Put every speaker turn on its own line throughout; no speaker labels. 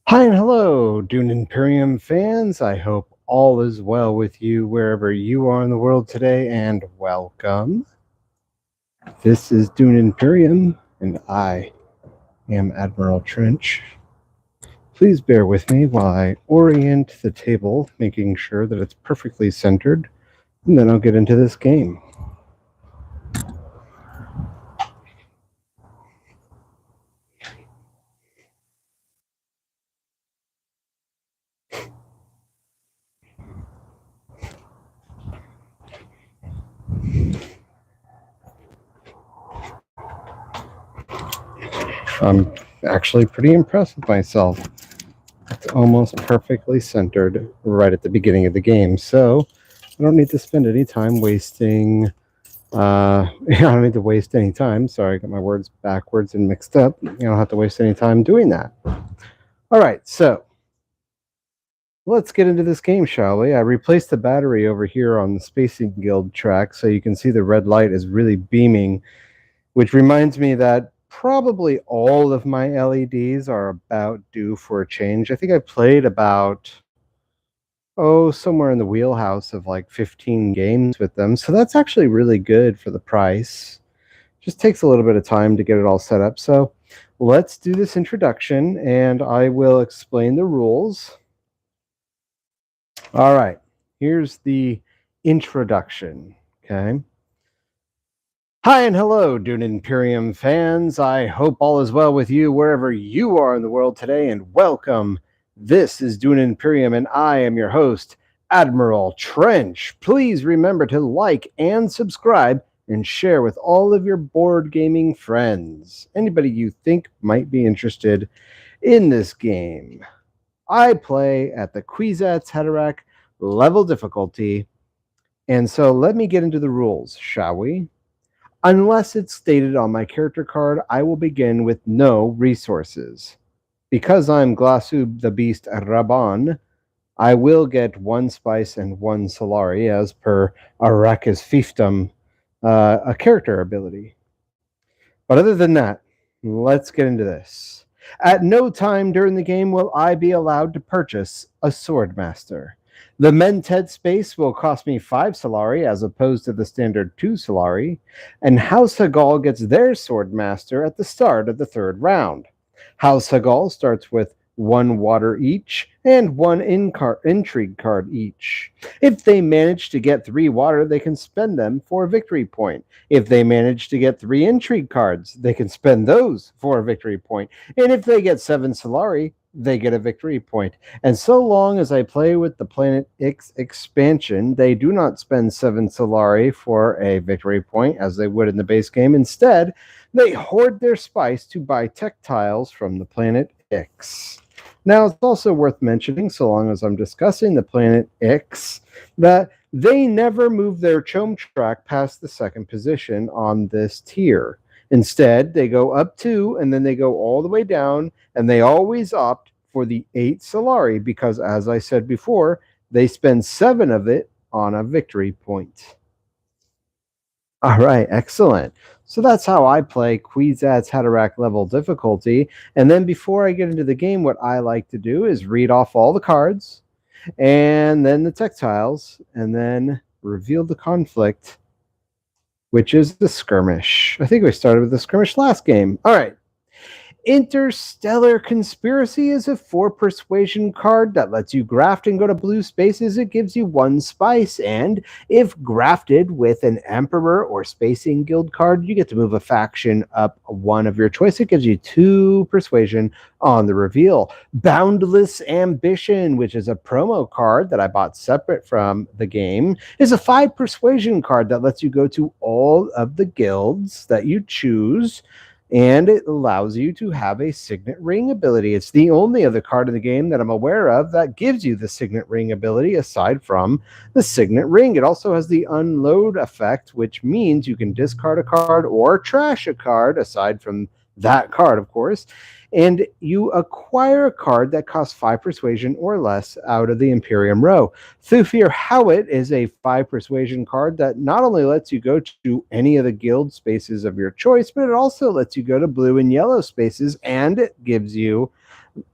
Hi and hello, Dune Imperium fans. I hope all is well with you wherever you are in the world today, and welcome. This is Dune Imperium, and I am Admiral Trench. Please bear with me while I orient the table, making sure that it's perfectly centered, and then I'll get into this game. I'm actually pretty impressed with myself. It's almost perfectly centered right at the beginning of the game, so I don't need to spend any time wasting I don't need to waste any time. Sorry, I got my words backwards and mixed up. You don't have to waste any time doing that. All right, so let's get into this game, shall we? I replaced the battery over here on the Spacing Guild track so you can see the red light is really beaming, which reminds me that probably all of my LEDs are about due for a change. I think I played about somewhere in the wheelhouse of like 15 games with them. So that's actually really good for the price. Just takes a little bit of time to get it all set up. So let's do this introduction and I will explain the rules. All right, here's the introduction. Okay. Hi and hello, Dune Imperium fans. I hope all is well with you wherever you are in the world today, and welcome. This is Dune Imperium, and I am your host, Admiral Trench. Please remember to like and subscribe and share with all of your board gaming friends. Anybody you think might be interested in this game. I play at the Kwisatz Haderach level difficulty, and so let me get into the rules, shall we? Unless it's stated on my character card, I will begin with no resources. Because I'm Glashub the Beast Rabban, I will get 1 spice and 1 Solari as per Arrakis Fiefdom, a character ability. But other than that, let's get into this. At no time during the game will I be allowed to purchase a Swordmaster. The Mented space will cost me 5 Solari as opposed to the standard 2 Solari, and House Hagal gets their Swordmaster at the start of the third round. House Hagal starts with 1 water each and 1 intrigue card each. If they manage to get 3 water, they can spend them for a victory point. If they manage to get 3 intrigue cards, they can spend those for a victory point. And if they get 7 Solari, they get a victory point. And so long as I play with the Planet X expansion, they do not spend 7 Solari for a victory point as they would in the base game. Instead, they hoard their spice to buy tech tiles from the Planet X. Now, it's also worth mentioning, so long as I'm discussing the Planet X, that they never move their chome track past the second position on this tier. Instead, they go up 2 and then they go all the way down, and they always opt for the 8 Solari because, as I said before, they spend 7 of it on a victory point. All right, excellent. So that's how I play Kwisatz Haderach level difficulty. And then before I get into the game, what I like to do is read off all the cards and then the tech tiles and then reveal the conflict, which is the skirmish. I think we started with the skirmish last game. All right. Interstellar Conspiracy is a 4 persuasion card that lets you graft and go to blue spaces. It gives you 1 spice, and if grafted with an Emperor or Spacing Guild card, you get to move a faction up 1 of your choice. It gives you 2 persuasion on the reveal. Boundless Ambition, which is a promo card that I bought separate from the game, is a 5 persuasion card that lets you go to all of the guilds that you choose, and it allows you to have a Signet Ring ability. It's the only other card in the game that I'm aware of that gives you the Signet Ring ability aside from the Signet Ring. It also has the Unload effect, which means you can discard a card or trash a card aside from that card, of course, and you acquire a card that costs 5 persuasion or less out of the Imperium row. Thufir Hawat is a 5 persuasion card that not only lets you go to any of the guild spaces of your choice, but it also lets you go to blue and yellow spaces, and it gives you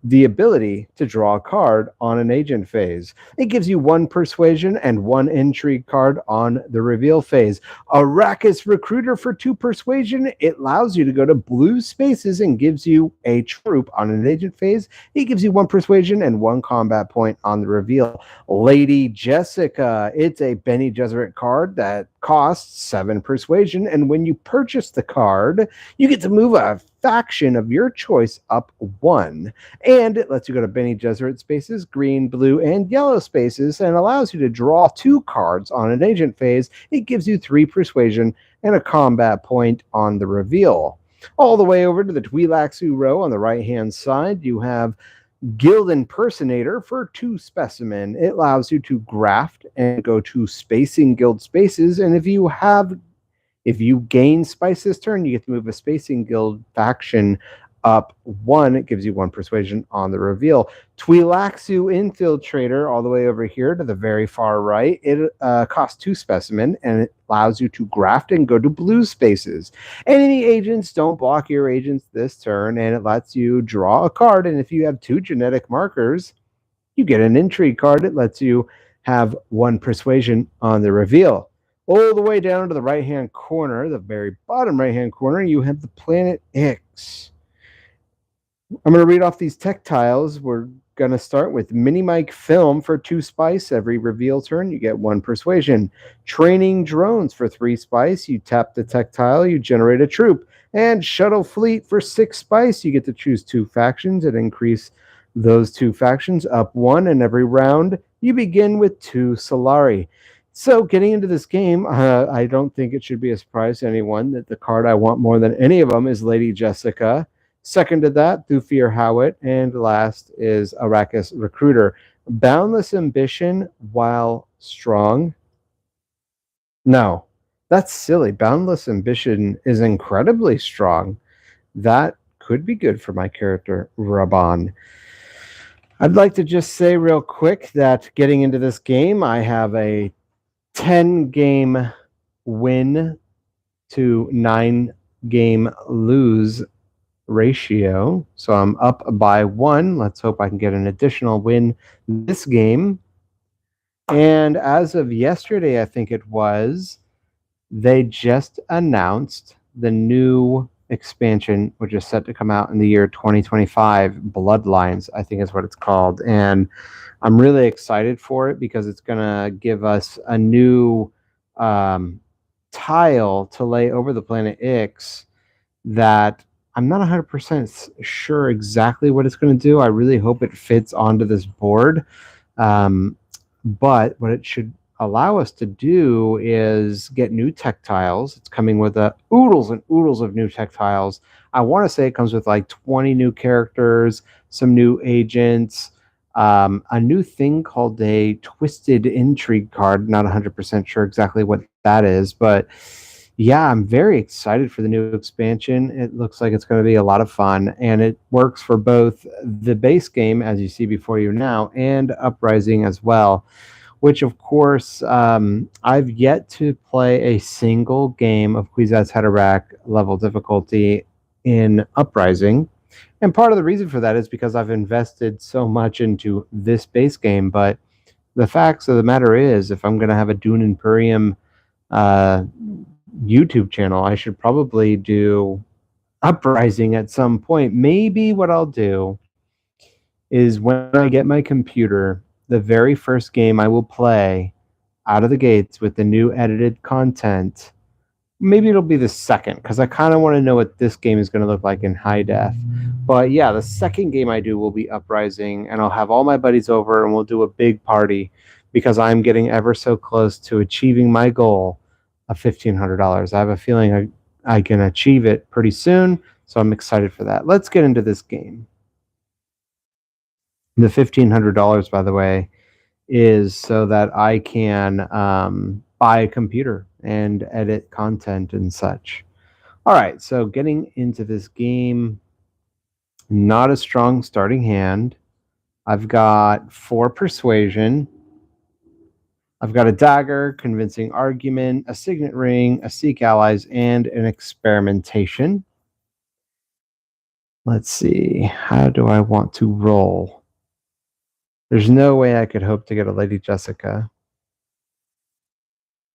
the ability to draw a card on an agent phase. It gives you 1 persuasion and 1 intrigue card on the reveal phase. Arrakis Recruiter for 2 persuasion. It allows you to go to blue spaces and gives you a troop on an agent phase. It gives you 1 persuasion and 1 combat point on the reveal. Lady Jessica. It's a Bene Gesserit card that costs 7 persuasion, and when you purchase the card, you get to move a faction of your choice up 1. And it lets you go to Bene Gesserit spaces, green, blue, and yellow spaces, and allows you to draw 2 cards on an agent phase. It gives you 3 persuasion and a combat point on the reveal. All the way over to the Twi'leksu row on the right-hand side, you have Guild Impersonator for 2 specimen. It allows you to graft and go to spacing guild spaces, and if you gain spice this turn, you get to move a spacing guild faction up 1. It gives you 1 persuasion on the reveal. Twi'leksu Infiltrator, all the way over here to the very far right. It costs 2 specimen, and it allows you to graft and go to blue spaces. Enemy agents don't block your agents this turn, and it lets you draw a card. And if you have 2 genetic markers, you get an intrigue card. It lets you have 1 persuasion on the reveal. All the way down to the right-hand corner, the very bottom right-hand corner, you have the planet Ix. I'm going to read off these tech tiles. We're going to start with Mini Mic Film for 2 spice. Every reveal turn, you get 1 persuasion. Training Drones for 3 spice. You tap the tech tile, you generate a troop. And Shuttle Fleet for 6 spice. You get to choose 2 factions and increase those 2 factions up 1. And every round, you begin with 2 Solari. So getting into this game, I don't think it should be a surprise to anyone that the card I want more than any of them is Lady Jessica. Second to that, Thufir Hawat, and last is Arrakis Recruiter. Boundless Ambition, while strong. No, that's silly. Boundless Ambition is incredibly strong. That could be good for my character, Raban. I'd like to just say real quick that getting into this game, I have a 10-game win to 9-game lose ratio. So I'm up by 1. Let's hope I can get an additional win this game. And as of yesterday, I think it was, they just announced the new expansion, which is set to come out in the year 2025. Bloodlines, I think is what it's called. And I'm really excited for it because it's going to give us a new tile to lay over the planet Ix that I'm not 100% sure exactly what it's going to do. I really hope it fits onto this board. But what it should allow us to do is get new tech tiles. It's coming with oodles and oodles of new tech tiles. I want to say it comes with like 20 new characters, some new agents, a new thing called a Twisted Intrigue card. Not 100% sure exactly what that is, but yeah, I'm very excited for the new expansion. It looks like it's going to be a lot of fun, and it works for both the base game, as you see before you now, and Uprising as well, which, of course, I've yet to play a single game of Kwisatz Haderach level difficulty in Uprising. And part of the reason for that is because I've invested so much into this base game, but the facts of the matter is, if I'm going to have a Dune Imperium YouTube channel, I should probably do Uprising at some point. Maybe what I'll do is when I get my computer, the very first game I will play out of the gates with the new edited content, maybe it'll be the second, because I kind of want to know what this game is going to look like in high def. But yeah, the second game I do will be Uprising, and I'll have all my buddies over and we'll do a big party because I'm getting ever so close to achieving my goal of $1,500. I have a feeling I can achieve it pretty soon, so I'm excited for that. Let's get into this game. The $1,500, by the way, is so that I can buy a computer and edit content and such. All right, so getting into this game, not a strong starting hand. I've got 4 persuasion. I've got a dagger, convincing argument, a signet ring, a seek allies, and an experimentation. Let's see. How do I want to roll? There's no way I could hope to get a Lady Jessica.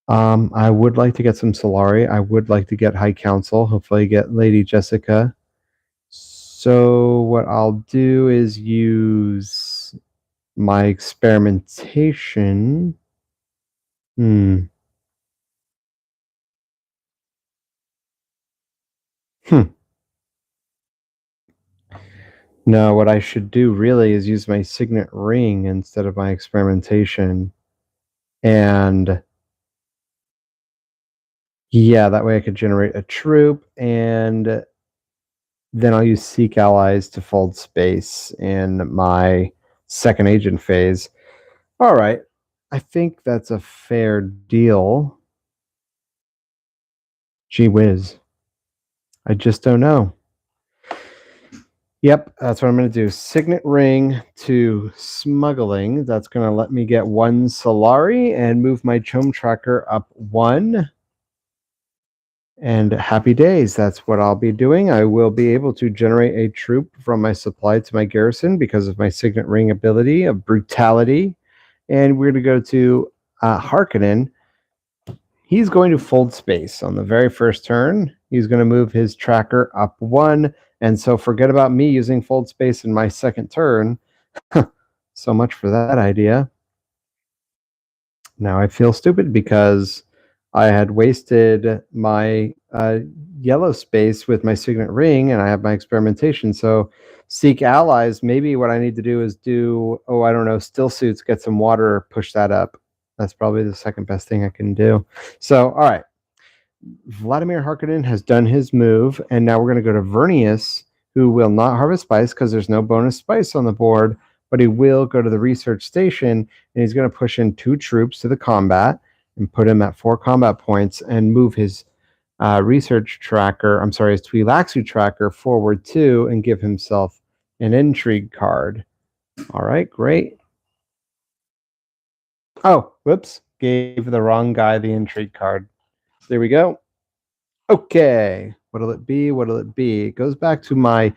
I would like to get some Solari. I would like to get High Council. Hopefully get Lady Jessica. So what I'll do is use my experimentation. Hmm. No, what I should do really is use my signet ring instead of my experimentation. And yeah, that way I could generate a troop, and then I'll use Seek Allies to fold space in my second agent phase. All right. I think that's a fair deal. Gee whiz. I just don't know. Yep, that's what I'm going to do. Signet ring to smuggling. That's going to let me get one Solari and move my Chome tracker up one. And happy days. That's what I'll be doing. I will be able to generate a troop from my supply to my garrison because of my signet ring ability of brutality. And we're going to go to Harkonnen. He's going to fold space on the very first turn. He's going to move his tracker up one. And so forget about me using fold space in my second turn. So much for that idea. Now I feel stupid because I had wasted my yellow space with my signet ring and I have my experimentation. So seek allies. Maybe what I need to do is do, I don't know, still suits, get some water, push that up. That's probably the second best thing I can do. So, all right. Vladimir Harkonnen has done his move, and now we're going to go to Vernius, who will not harvest spice because there's no bonus spice on the board, but he will go to the research station, and he's going to push in 2 troops to the combat and put him at 4 combat points and move his research tracker, his Twi'lexu tracker forward 2 and give himself an intrigue card. All right, great. Oh, whoops. Gave the wrong guy the intrigue card. There we go. Okay. What'll it be? It goes back to my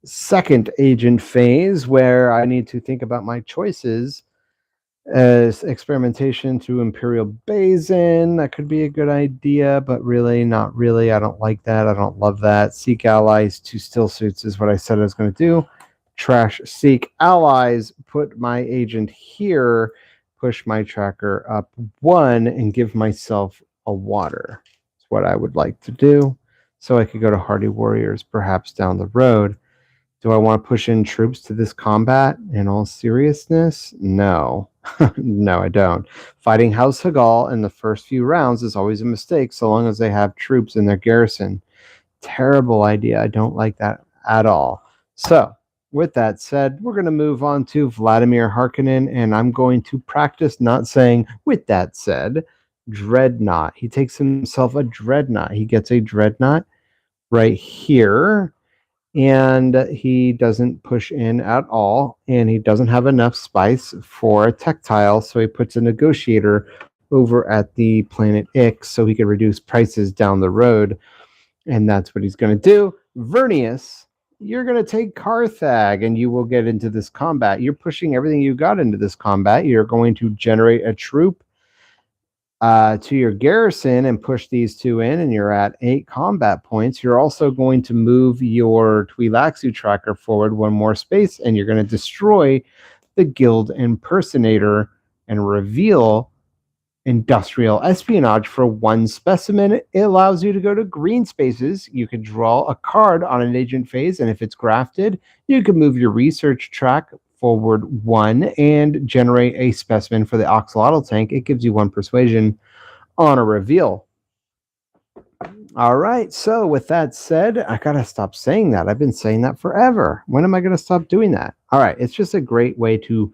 second agent phase where I need to think about my choices. As experimentation through Imperial Basin, that could be a good idea, but really, not really. I don't like that. I don't love that. Seek allies to still suits is what I said I was going to do. Trash seek allies, put my agent here, push my tracker up 1, and give myself a water. That's what I would like to do. So I could go to Hardy Warriors perhaps down the road. Do I want to push in troops to this combat in all seriousness? No. No, I don't. Fighting House Hagal in the first few rounds is always a mistake so long as they have troops in their garrison. Terrible idea. I don't like that at all. So, with that said, we're going to move on to Vladimir Harkonnen, and I'm going to practice not saying, with that said, Dreadnought. He takes himself a Dreadnought. He gets a Dreadnought right here, and he doesn't push in at all, and he doesn't have enough spice for a tactile, so he puts a negotiator over at the planet Ix so he can reduce prices down the road, and that's what he's going to do. Vernius, you're going to take Carthag, and you will get into this combat. You're pushing everything you got into this combat. You're going to generate a troop to your garrison and push these 2 in, and you're at 8 combat points. You're also going to move your Twi'lexu tracker forward 1 more space, and you're going to destroy the Guild Impersonator and reveal Industrial Espionage for 1 specimen. It allows you to go to green spaces. You can draw a card on an agent phase, and if it's grafted, you can move your research track forward 1 and generate a specimen for the Axolotl tank. It gives you 1 persuasion on a reveal. All right, so with that said, I gotta stop saying that. I've been saying that forever. When am I gonna stop doing that? All right, it's just a great way to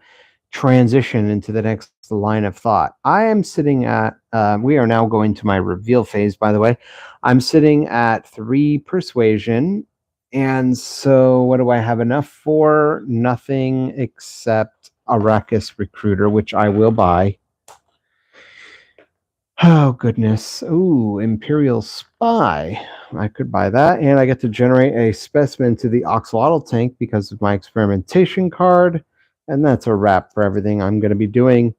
transition into the next line of thought. I am sitting at, we are now going to my reveal phase, by the way. I'm sitting at 3 persuasion. And so what do I have enough for? Nothing except Arrakis Recruiter, which I will buy. Oh, goodness. Ooh, Imperial Spy. I could buy that. And I get to generate a specimen to the Oxalotl tank because of my experimentation card. And that's a wrap for everything I'm going to be doing.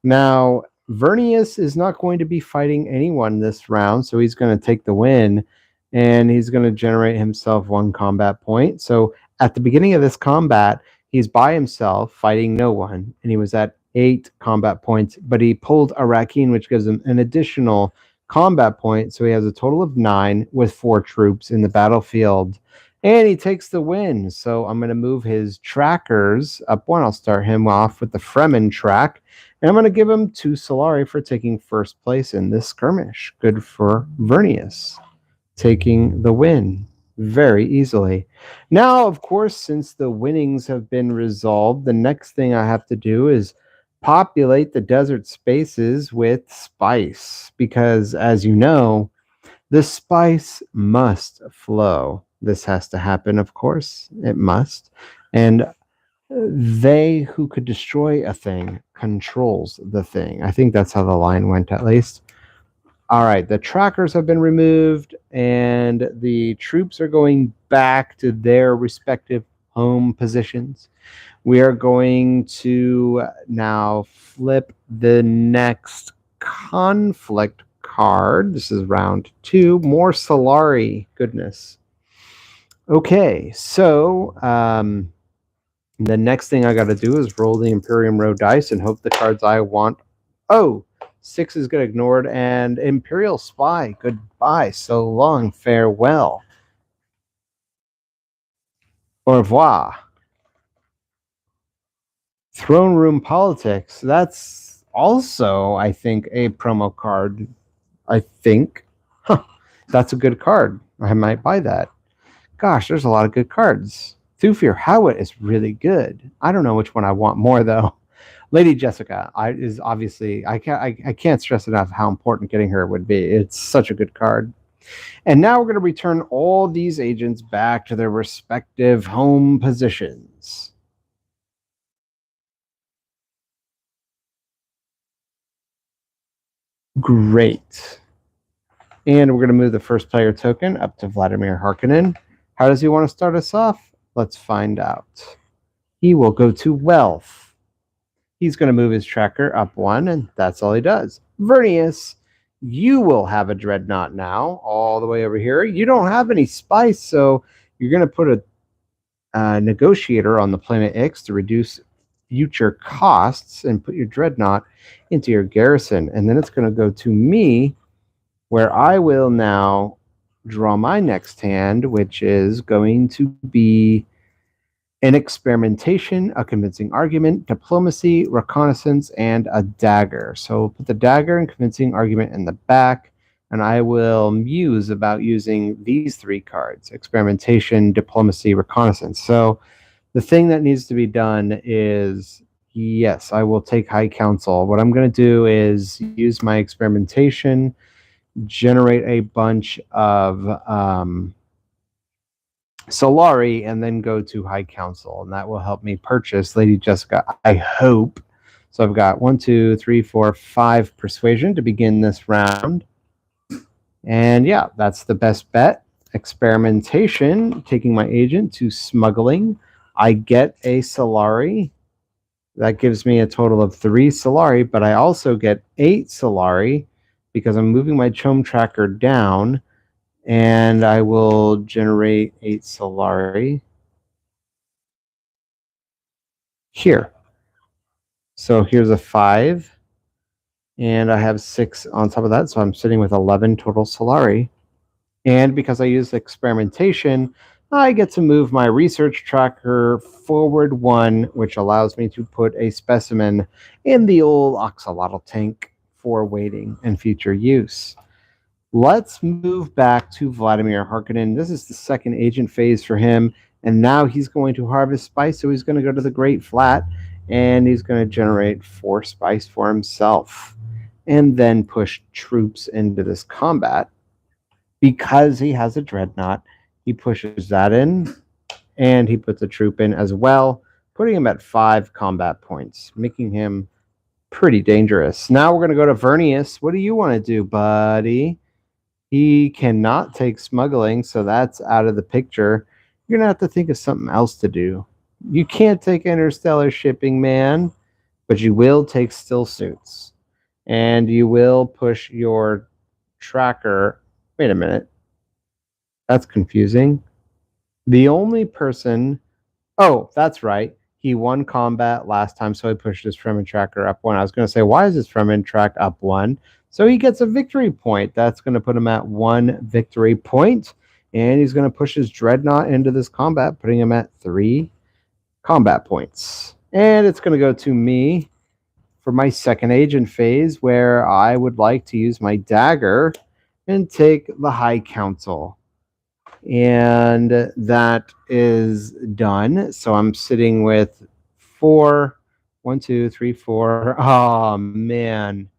Now, Vernius is not going to be fighting anyone this round, so he's going to take the win. And he's going to generate himself 1 combat point. So at the beginning of this combat, he's by himself, fighting no one. And he was at 8 combat points, but he pulled a Rakeen, which gives him an additional combat point. So he has a total of 9 with 4 troops in the battlefield. And he takes the win. So I'm going to move his trackers up 1. I'll start him off with the Fremen track. And I'm going to give him 2 Solari for taking first place in this skirmish. Good for Vernius, taking the win very easily. Now, of course, since the winnings have been resolved, the next thing I have to do is populate the desert spaces with spice, because as you know, the spice must flow. This has to happen, of course. It must. And they who could destroy a thing controls the thing. I think that's how the line went, at least. All right, the trackers have been removed, and the troops are going back to their respective home positions. We are going to now flip the next conflict card. This is round 2. More Solari. Goodness. Okay, so the next thing I got to do is roll the Imperium Row dice and hope the cards I want. Oh, 6 is get ignored, and Imperial Spy. Goodbye. So long. Farewell. Au revoir. Throne Room Politics. That's also, I think, a promo card. I think. Huh. That's a good card. I might buy that. Gosh, there's a lot of good cards. Thufir Hawat is really good. I don't know which one I want more, though. Lady Jessica is obviously, I can't stress enough how important getting her would be. It's such a good card. And now we're going to return all these agents back to their respective home positions. Great. And we're going to move the first player token up to Vladimir Harkonnen. How does he want to start us off? Let's find out. He will go to Wealth. He's going to move his tracker up 1, and that's all he does. Vernius, you will have a Dreadnought now, all the way over here. You don't have any spice, so you're going to put a negotiator on the planet X to reduce future costs and put your Dreadnought into your garrison. And then it's going to go to me, where I will now draw my next hand, which is going to be an experimentation, a convincing argument, diplomacy, reconnaissance, and a dagger. So put the dagger and convincing argument in the back, and I will muse about using these 3 cards: experimentation, diplomacy, reconnaissance. So the thing that needs to be done is, yes, I will take High Council. What I'm going to do is use my experimentation, generate a bunch of Solari, and then go to High Council, and that will help me purchase Lady Jessica, I hope. So I've got 1, 2, 3, 4, 5 persuasion to begin this round. And yeah, that's the best bet. Experimentation, taking my agent to smuggling. I get a Solari. That gives me a total of 3 Solari, but I also get 8 Solari because I'm moving my Chom tracker down. And I will generate 8 Solari here. So here's a 5. And I have 6 on top of that. So I'm sitting with 11 total Solari. And because I use experimentation, I get to move my research tracker forward 1, which allows me to put a specimen in the old Oxalotl tank for waiting and future use. Let's move back to Vladimir Harkonnen. This is the second agent phase for him, and now he's going to harvest spice, so he's going to go to the Great Flat, and he's going to generate 4 spice for himself, and then push troops into this combat. Because he has a Dreadnought, he pushes that in, and he puts a troop in as well, putting him at 5 combat points, making him Pretty dangerous. Now we're going to go to Vernius. What do you want to do, buddy? He cannot take smuggling, so that's out of the picture. You're going to have to think of something else to do. You can't take interstellar shipping, man, but you will take still suits. And you will push your tracker. Wait a minute. That's confusing. The only person... Oh, that's right. He won combat last time, so he pushed his Fremen tracker up 1. I was going to say, why is his Fremen track up 1? So he gets a victory point. That's going to put him at 1 victory point. And he's going to push his Dreadnought into this combat, putting him at 3 combat points. And it's going to go to me for my second agent phase, where I would like to use my dagger and take the High Council. And that is done. So I'm sitting with 4. 1, 2, 3, 4. Oh, man.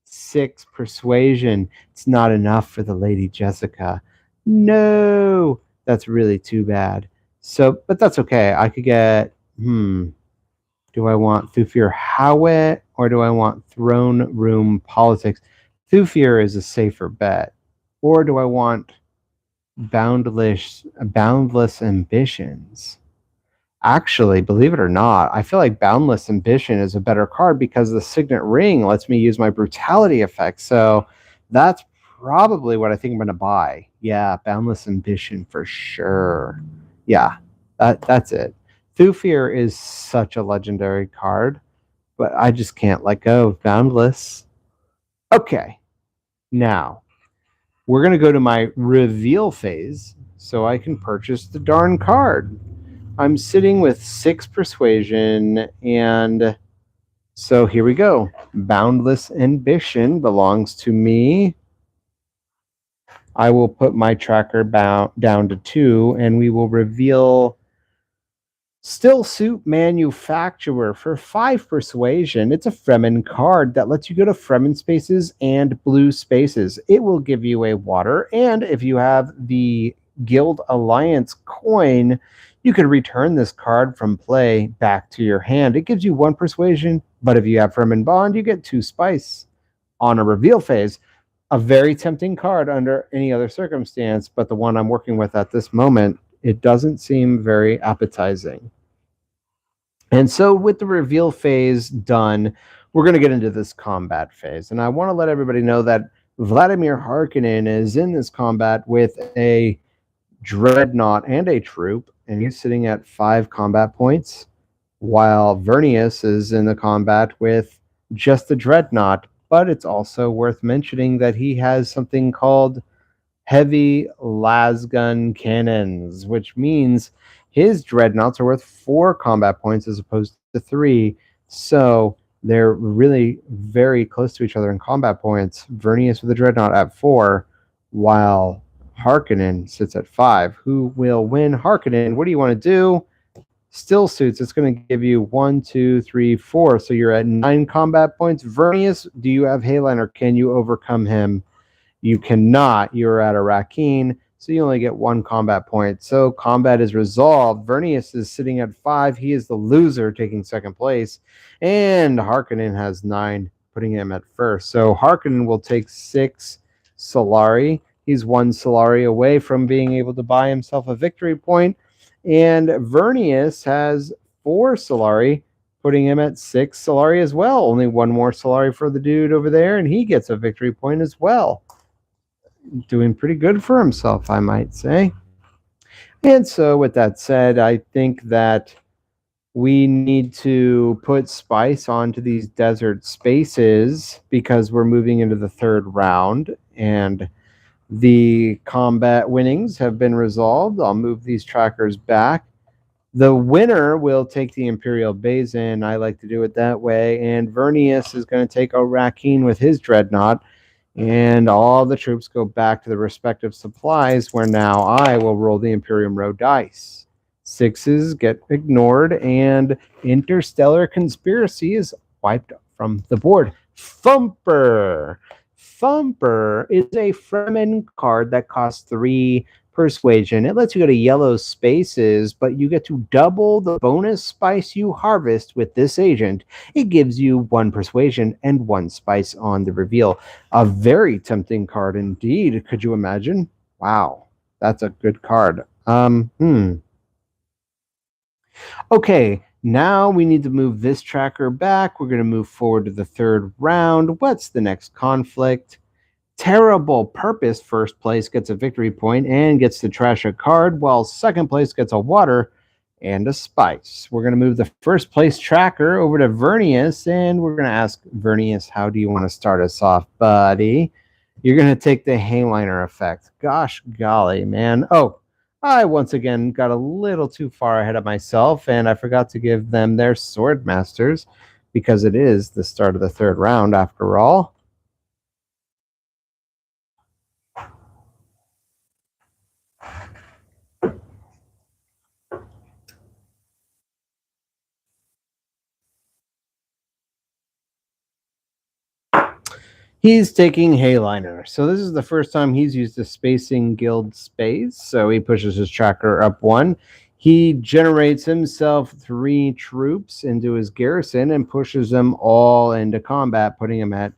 6 persuasion. It's not enough for the Lady Jessica. No, that's really too bad. So, but that's okay. I could get, do I want Thufir Hawit or do I want Throne Room Politics? Thufir is a safer bet. Or do I want Boundless Ambitions? Actually, believe it or not, I feel like Boundless Ambition is a better card because the Signet Ring lets me use my brutality effect. So that's probably what I think I'm going to buy. Yeah, Boundless Ambition for sure. Yeah, that's it. Thufir is such a legendary card, but I just can't let go of Boundless. Okay, now we're going to go to my reveal phase so I can purchase the darn card. I'm sitting with 6 persuasion, and so here we go. Boundless Ambition belongs to me. I will put my tracker down to 2, and we will reveal Still Suit Manufacturer for 5 persuasion. It's a Fremen card that lets you go to Fremen spaces and blue spaces. It will give you a water, and if you have the Guild Alliance coin, you can return this card from play back to your hand. It gives you 1 persuasion, but if you have Fremen Bond, you get 2 spice. On a reveal phase, a very tempting card under any other circumstance, but the one I'm working with at this moment, it doesn't seem very appetizing. And so with the reveal phase done, we're going to get into this combat phase. And I want to let everybody know that Vladimir Harkonnen is in this combat with a Dreadnought and a troop, and he's sitting at 5 combat points, while Vernius is in the combat with just the Dreadnought. But it's also worth mentioning that he has something called heavy lasgun cannons, which means his Dreadnoughts are worth 4 combat points as opposed to 3. So they're really very close to each other in combat points. Vernius with the Dreadnought at 4, while Harkonnen sits at 5. Who will win? Harkonnen, what do you want to do? Still Suits, it's going to give you 1, 2, 3, 4. So you're at 9 combat points. Vernius, do you have Hayliner? Can you overcome him? You cannot. You're at a Rakeen, so you only get 1 combat point. So combat is resolved. Vernius is sitting at 5. He is the loser, taking second place. And Harkonnen has 9, putting him at first. So Harkonnen will take 6 Solari. He's 1 Solari away from being able to buy himself a victory point. And Vernius has 4 Solari, putting him at 6 Solari as well. Only 1 more Solari for the dude over there, and he gets a victory point as well. Doing pretty good for himself, I might say. And so with that said, I think that we need to put spice onto these desert spaces because we're moving into the 3rd round, and the combat winnings have been resolved. I'll move these trackers back. The winner will take the Imperial Basin. I like to do it that way. And Vernius is going to take a Rakeen with his Dreadnought. And all the troops go back to the respective supplies, where now I will roll the Imperium Row dice. 6s get ignored, and Interstellar Conspiracy is wiped from the board. Thumper. Thumper is a Fremen card that costs 3 persuasion. It lets you go to yellow spaces, but you get to double the bonus spice you harvest with this agent. It gives you 1 persuasion and 1 spice on the reveal. A very tempting card indeed. Could you imagine? Wow, that's a good card. Okay, now we need to move this tracker back. We're going to move forward to the 3rd round. What's the next conflict? Terrible Purpose, first place, gets a victory point and gets to trash a card, while second place gets a water and a spice. We're going to move the first place tracker over to Vernius, and we're going to ask Vernius, how do you want to start us off, buddy? You're going to take the Hayliner effect. Gosh golly, man. Oh, I once again got a little too far ahead of myself, and I forgot to give them their Sword Masters, because it is the start of the 3rd round after all. He's taking Hayliner. So this is the first time he's used a Spacing Guild space. So he pushes his tracker up 1. He generates himself 3 troops into his garrison and pushes them all into combat, putting him at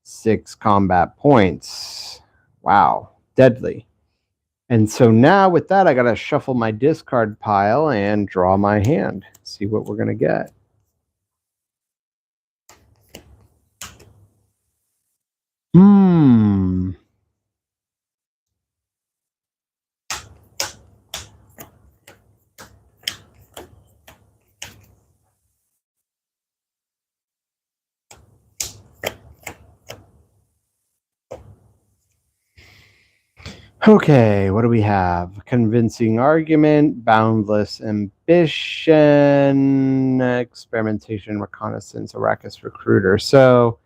6 combat points. Wow, deadly. And so now with that, I got to shuffle my discard pile and draw my hand. See what we're going to get. Okay, what do we have? Convincing Argument, Boundless Ambition, Experimentation, Reconnaissance, Arrakis Recruiter. So,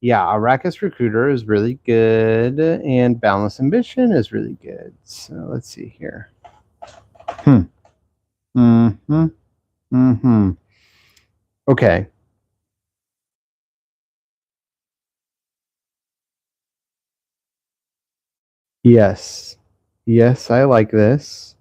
yeah, Arrakis Recruiter is really good, and Boundless Ambition is really good. So, let's see here. Okay. Yes. Yes, I like this.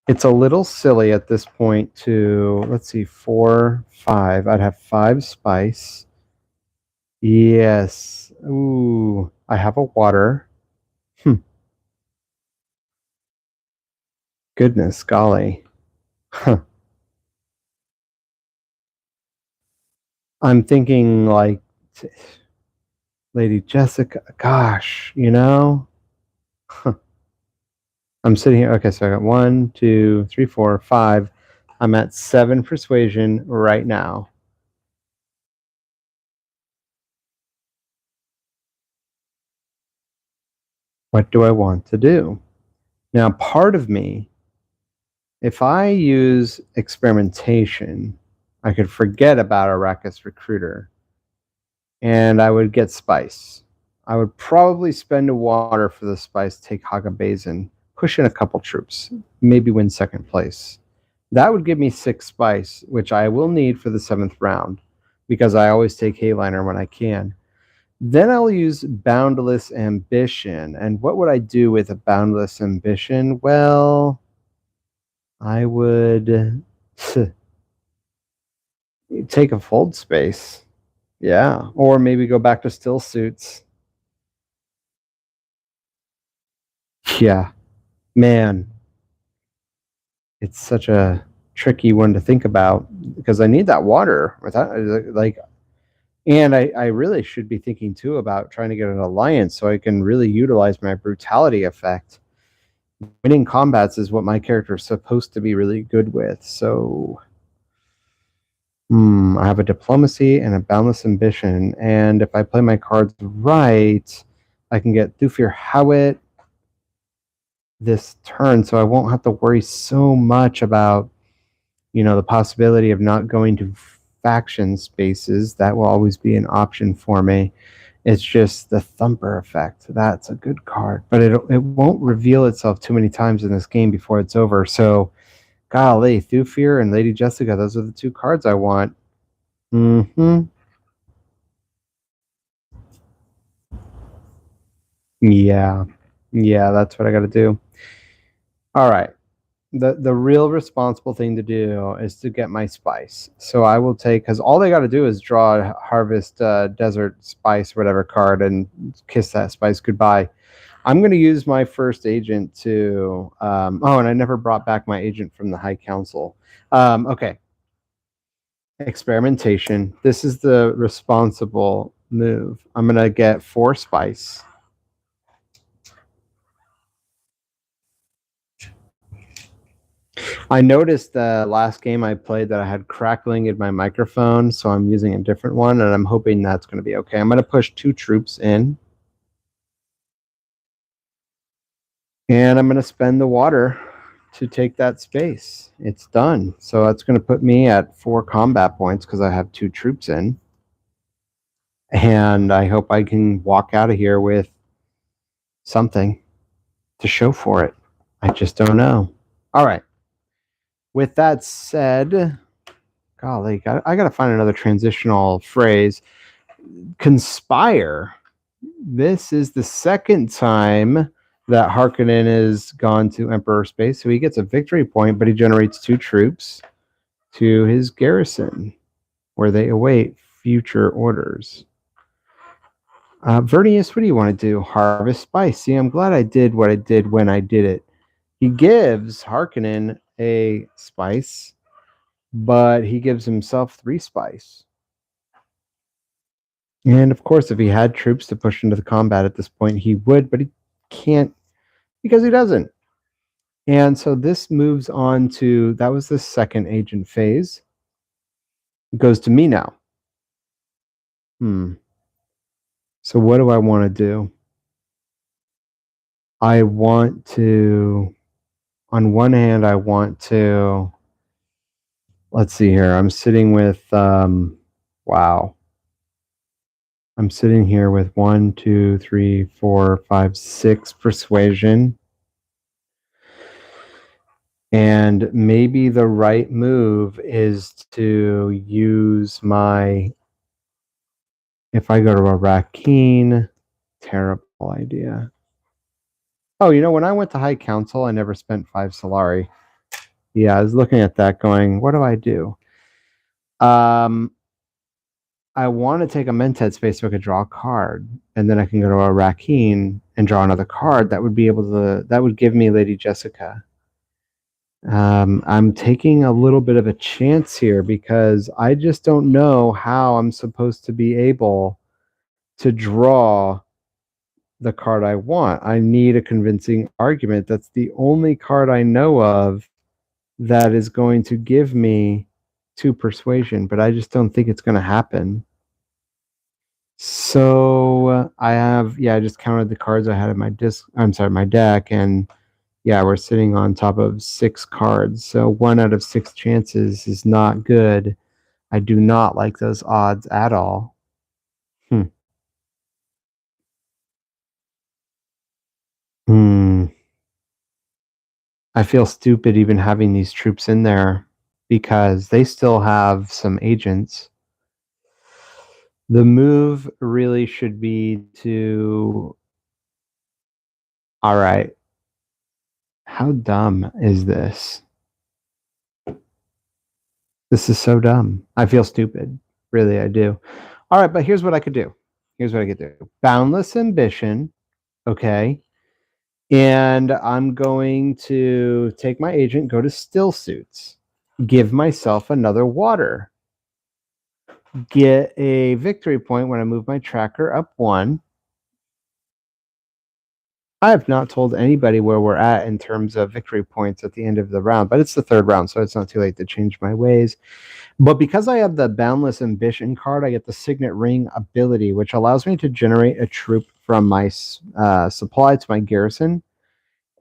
It's a little silly at this point to, let's see, 4, 5. I'd have 5 spice. Yes. Ooh, I have a water. Goodness golly. Huh. I'm thinking like Lady Jessica. Gosh, you know? Huh. I'm sitting here. Okay, so I got 1, 2, 3, 4, 5. I'm at 7 persuasion right now. What do I want to do? Now, part of me, if I use experimentation, I could forget about Arrakis Recruiter and I would get spice. I would probably spend a water for the spice, take Hagabazin, push in a couple troops, maybe win 2nd place. That would give me 6 spice, which I will need for the 7th round because I always take Hayliner when I can. Then I'll use Boundless Ambition. And what would I do with a Boundless Ambition? Well, I would take a fold space. Yeah, or maybe go back to still suits. Yeah, man, it's such a tricky one to think about because I need that water without and I really should be thinking too about trying to get an alliance so I can really utilize my brutality effect. Winning combats is what my character is supposed to be really good with. So I have a diplomacy and a boundless ambition, and if I play my cards right, I can get Thufir Hawat this turn, so I won't have to worry so much about, the possibility of not going to faction spaces. That will always be an option for me. It's just the Thumper effect. That's a good card, but it won't reveal itself too many times in this game before it's over. So, golly, Thufir and Lady Jessica, those are the 2 cards I want. Yeah. Yeah, that's what I got to do. All right. The real responsible thing to do is to get my spice. So I will take, because all they got to do is draw a harvest desert spice, whatever card, and kiss that spice goodbye. I'm going to use my first agent to. Oh, and I never brought back my agent from the High Council. Okay. Experimentation. This is the responsible move. I'm going to get 4 spice. I noticed the last game I played that I had crackling in my microphone, so I'm using a different one, and I'm hoping that's going to be okay. I'm going to push 2 troops in. And I'm going to spend the water to take that space. It's done. So that's going to put me at 4 combat points because I have 2 troops in. And I hope I can walk out of here with something to show for it. I just don't know. All right. With that said, golly, I got to find another transitional phrase. Conspire. This is the second time that Harkonnen has gone to Emperor space, so he gets a victory point, but he generates 2 troops to his garrison, where they await future orders. Vernius, what do you want to do? Harvest spice. See, I'm glad I did what I did when I did it. He gives Harkonnen a spice, but he gives himself 3 spice. And of course, if he had troops to push into the combat at this point, he would, but he can't because he doesn't. And so this moves on to, that was the second agent phase. It goes to me now. So what do I want to do? I want to, on one hand, I want to, let's see here. I'm sitting with, wow. I'm sitting here with 1, 2, 3, 4, 5, 6 persuasion. And maybe the right move is to use my, if I go to a Rakeen, terrible idea. Oh, when I went to High Council, I never spent 5 Solari. Yeah, I was looking at that going, what do I do? I want to take a Mentat space so I could draw a card, and then I can go to a Rakeen and draw another card. That would give me Lady Jessica. I'm taking a little bit of a chance here because I just don't know how I'm supposed to be able to draw the card I want. I need a convincing argument. That's the only card I know of that is going to give me 2 persuasion, but I just don't think it's going to happen. So I just counted the cards I had in my deck, and yeah, we're sitting on top of 6 cards. So 1 out of 6 chances is not good. I do not like those odds at all. I feel stupid even having these troops in there because they still have some agents. The move really should be to, all right, how dumb is this? This is so dumb. I feel stupid. Really, I do. All right, but here's what I could do. Boundless ambition. Okay. And I'm going to take my agent, go to still suits, give myself another water, get a victory point when I move my tracker up 1. I have not told anybody where we're at in terms of victory points at the end of the round, but it's the 3rd round, so it's not too late to change my ways. But because I have the Boundless Ambition card, I get the Signet Ring ability, which allows me to generate a troop from my supply to my garrison.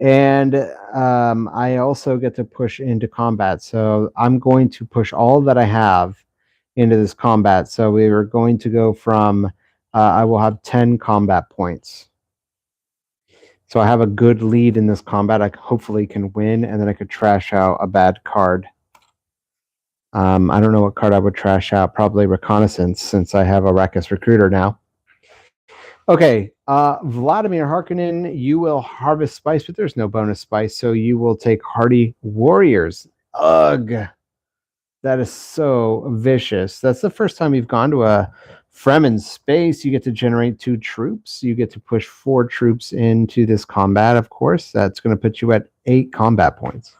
And I also get to push into combat. So I'm going to push all that I have into this combat. So we are going to go from, I will have 10 combat points. So I have a good lead in this combat. I hopefully can win, and then I could trash out a bad card. I don't know what card I would trash out. Probably Reconnaissance, since I have a Arrakis Recruiter now. Okay, Vladimir Harkonnen, you will harvest spice, but there's no bonus spice, so you will take Hardy Warriors. Ugh, that is so vicious. That's the first time you've gone to a Fremen space. You get to generate 2 troops. You get to push 4 troops into this combat, of course. That's going to put you at 8 combat points.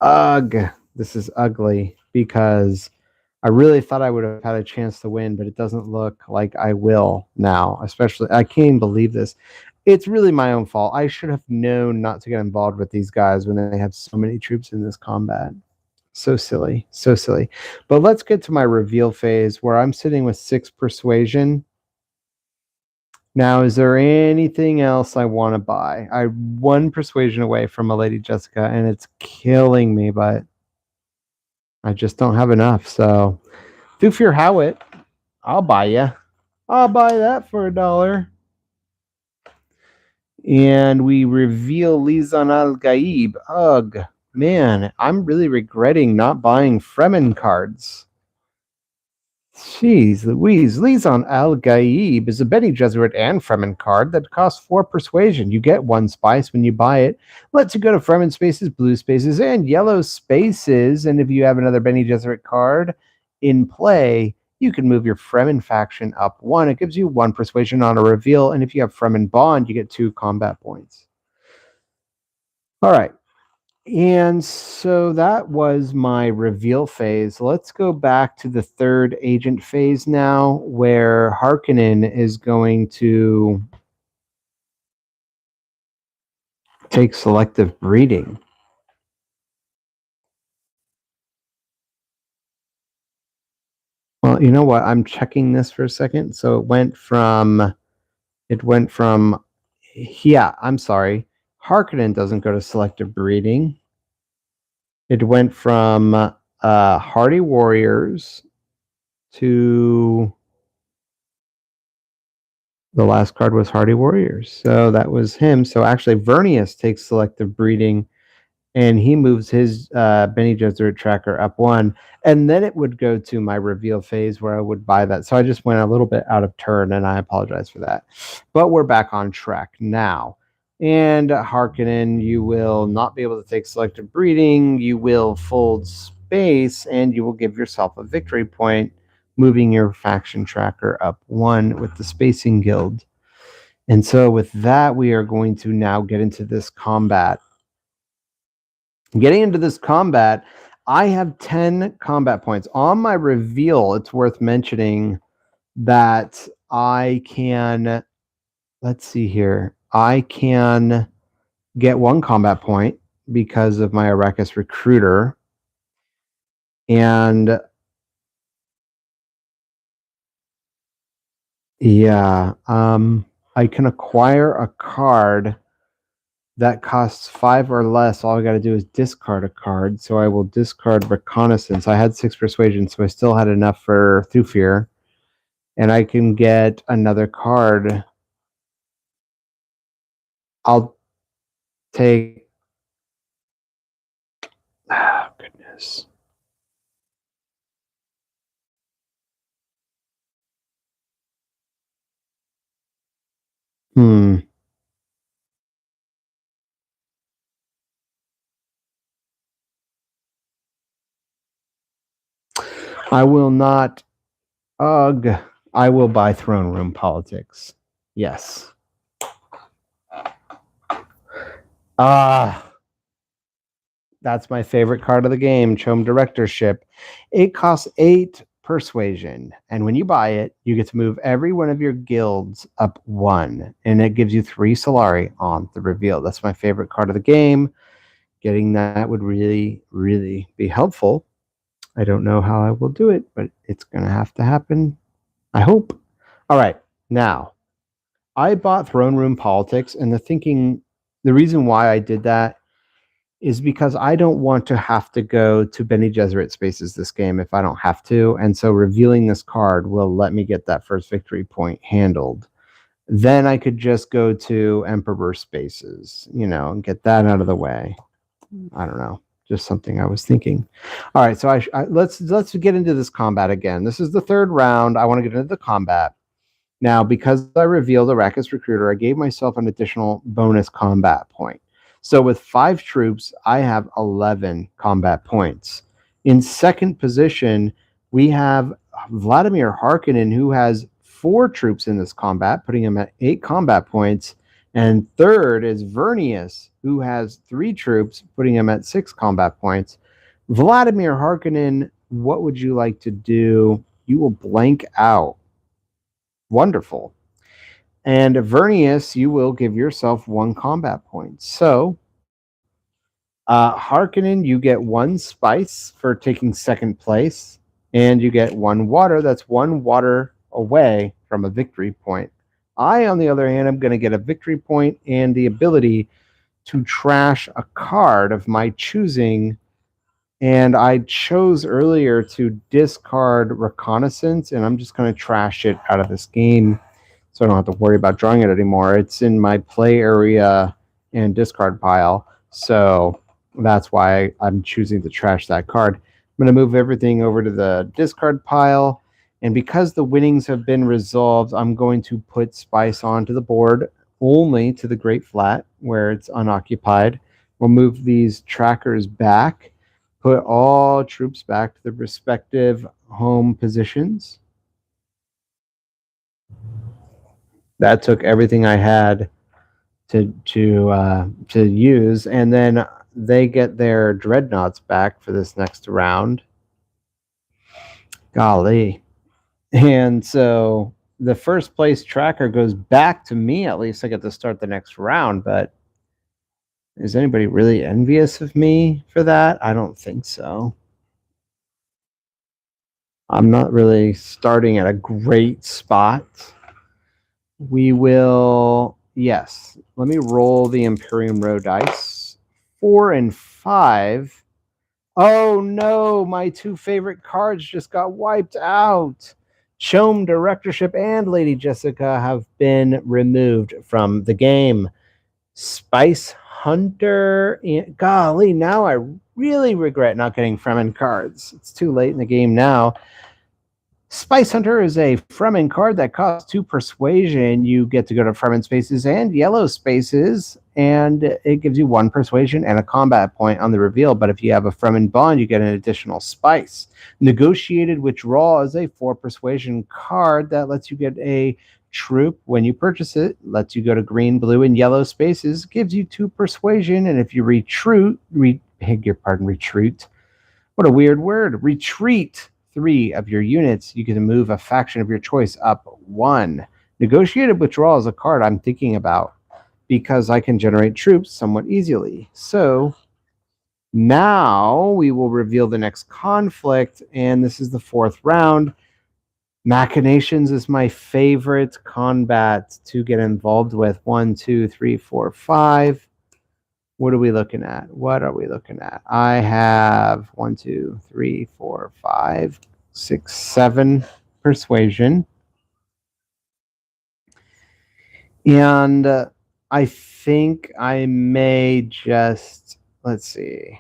Ugh, this is ugly because I really thought I would have had a chance to win, but it doesn't look like I will now. Especially, I can't even believe this. It's really my own fault. I should have known not to get involved with these guys when they have so many troops in this combat. So silly, so silly. But let's get to my reveal phase where I'm sitting with 6 persuasion. Now, is there anything else I want to buy? I'm 1 persuasion away from a Lady Jessica, and it's killing me, but I just don't have enough. So, Thufir Howit, I'll buy you. I'll buy that for $1. And we reveal Lizan Al Gaib. Ugh, man, I'm really regretting not buying Fremen cards. Jeez Louise, Lizan Al Gaib is a Bene Gesserit and Fremen card that costs 4 persuasion. You get 1 spice when you buy it. Lets you go to Fremen spaces, blue spaces, and yellow spaces. And if you have another Bene Gesserit card in play, you can move your Fremen faction up 1. It gives you 1 persuasion on a reveal. And if you have Fremen Bond, you get 2 combat points. All right. And so that was my reveal phase. Let's go back to the 3rd agent phase now, where Harkonnen is going to take selective breeding. Well, you know what? I'm checking this for a second. So it went from, yeah, I'm sorry. Harkonnen doesn't go to selective breeding. It went from Hardy Warriors to the last card was Hardy Warriors. So that was him. So actually Vernius takes selective breeding and he moves his Bene Gesserit tracker up 1. And then it would go to my reveal phase where I would buy that. So I just went a little bit out of turn and I apologize for that. But we're back on track now. And Harkonnen, you will not be able to take selective breeding. You will fold space and you will give yourself a victory point, moving your faction tracker up 1 with the Spacing Guild. And so with that, we are going to now get into this combat. Getting into this combat, I have 10 combat points. On my reveal, it's worth mentioning that I can, let's see here, I can get 1 combat point because of my Arrakis Recruiter. And yeah, I can acquire a card that costs 5 or less. All I got to do is discard a card. So I will discard Reconnaissance. I had 6 persuasion, so I still had enough for Thufir. And I can get another card. I'll take... Oh, goodness. I will not. Ugh. I will buy Throne Room Politics. Yes. That's my favorite card of the game, CHOAM Directorship. It costs 8 persuasion. And when you buy it, you get to move every one of your guilds up 1. And it gives you 3 Solari on the reveal. That's my favorite card of the game. Getting that would really, really be helpful. I don't know how I will do it, but it's going to have to happen. I hope. All right. Now, I bought Throne Room Politics, and the reason why I did that is because I don't want to have to go to Bene Gesserit spaces this game if I don't have to. And so revealing this card will let me get that first victory point handled. Then I could just go to Emperor spaces, and get that out of the way. I don't know. Just something I was thinking. All right, so let's get into this combat again. This is the 3rd round. I want to get into the combat. Now, because I revealed Arrakis Recruiter, I gave myself an additional bonus combat point. So with 5 troops, I have 11 combat points. In second position, we have Vladimir Harkonnen, who has 4 troops in this combat, putting him at 8 combat points. And third is Vernius, who has 3 troops, putting him at 6 combat points. Vladimir Harkonnen, what would you like to do? You will blank out. Wonderful. And Vernius, you will give yourself 1 combat point. So, Harkonnen, you get 1 spice for taking second place, and you get 1 water. That's 1 water away from a victory point. I, on the other hand, am going to get a victory point and the ability to trash a card of my choosing. And I chose earlier to discard Reconnaissance, and I'm just going to trash it out of this game so I don't have to worry about drawing it anymore. It's in my play area and discard pile, so that's why I'm choosing to trash that card. I'm going to move everything over to the discard pile, and because the winnings have been resolved, I'm going to put Spice onto the board, only to the Great Flat, where it's unoccupied. We'll move these trackers back, put all troops back to their respective home positions. That took everything I had to use, and then they get their dreadnoughts back for this next round. Golly. And so the first place tracker goes back to me. At least I get to start the next round, but is anybody really envious of me for that? I don't think so. I'm not really starting at a great spot. We will, yes, let me roll the Imperium Row dice. 4 and 5. Oh no, my 2 favorite cards just got wiped out. CHOAM Directorship and Lady Jessica have been removed from the game. Spice Hunter, golly, now I really regret not getting Fremen cards. It's too late in the game now. Spice Hunter is a Fremen card that costs 2 persuasion. You get to go to Fremen spaces and yellow spaces, and it gives you 1 persuasion and a combat point on the reveal. But if you have a Fremen bond, you get an additional spice. Negotiated Withdrawal is a 4 persuasion card that lets you get a troop when you purchase it, lets you go to green, blue, and yellow spaces, gives you 2 persuasion, and if you retreat, what a weird word, retreat 3 of your units, you get to move a faction of your choice up 1. Negotiated Withdrawal is a card I'm thinking about because I can generate troops somewhat easily. So now we will reveal the next conflict, and this is the 4th round. Machinations is my favorite combat to get involved with. 1, 2, 3, 4, 5. What are we looking at? I have 1, 2, 3, 4, 5, 6, 7 persuasion. And I think I may just, let's see.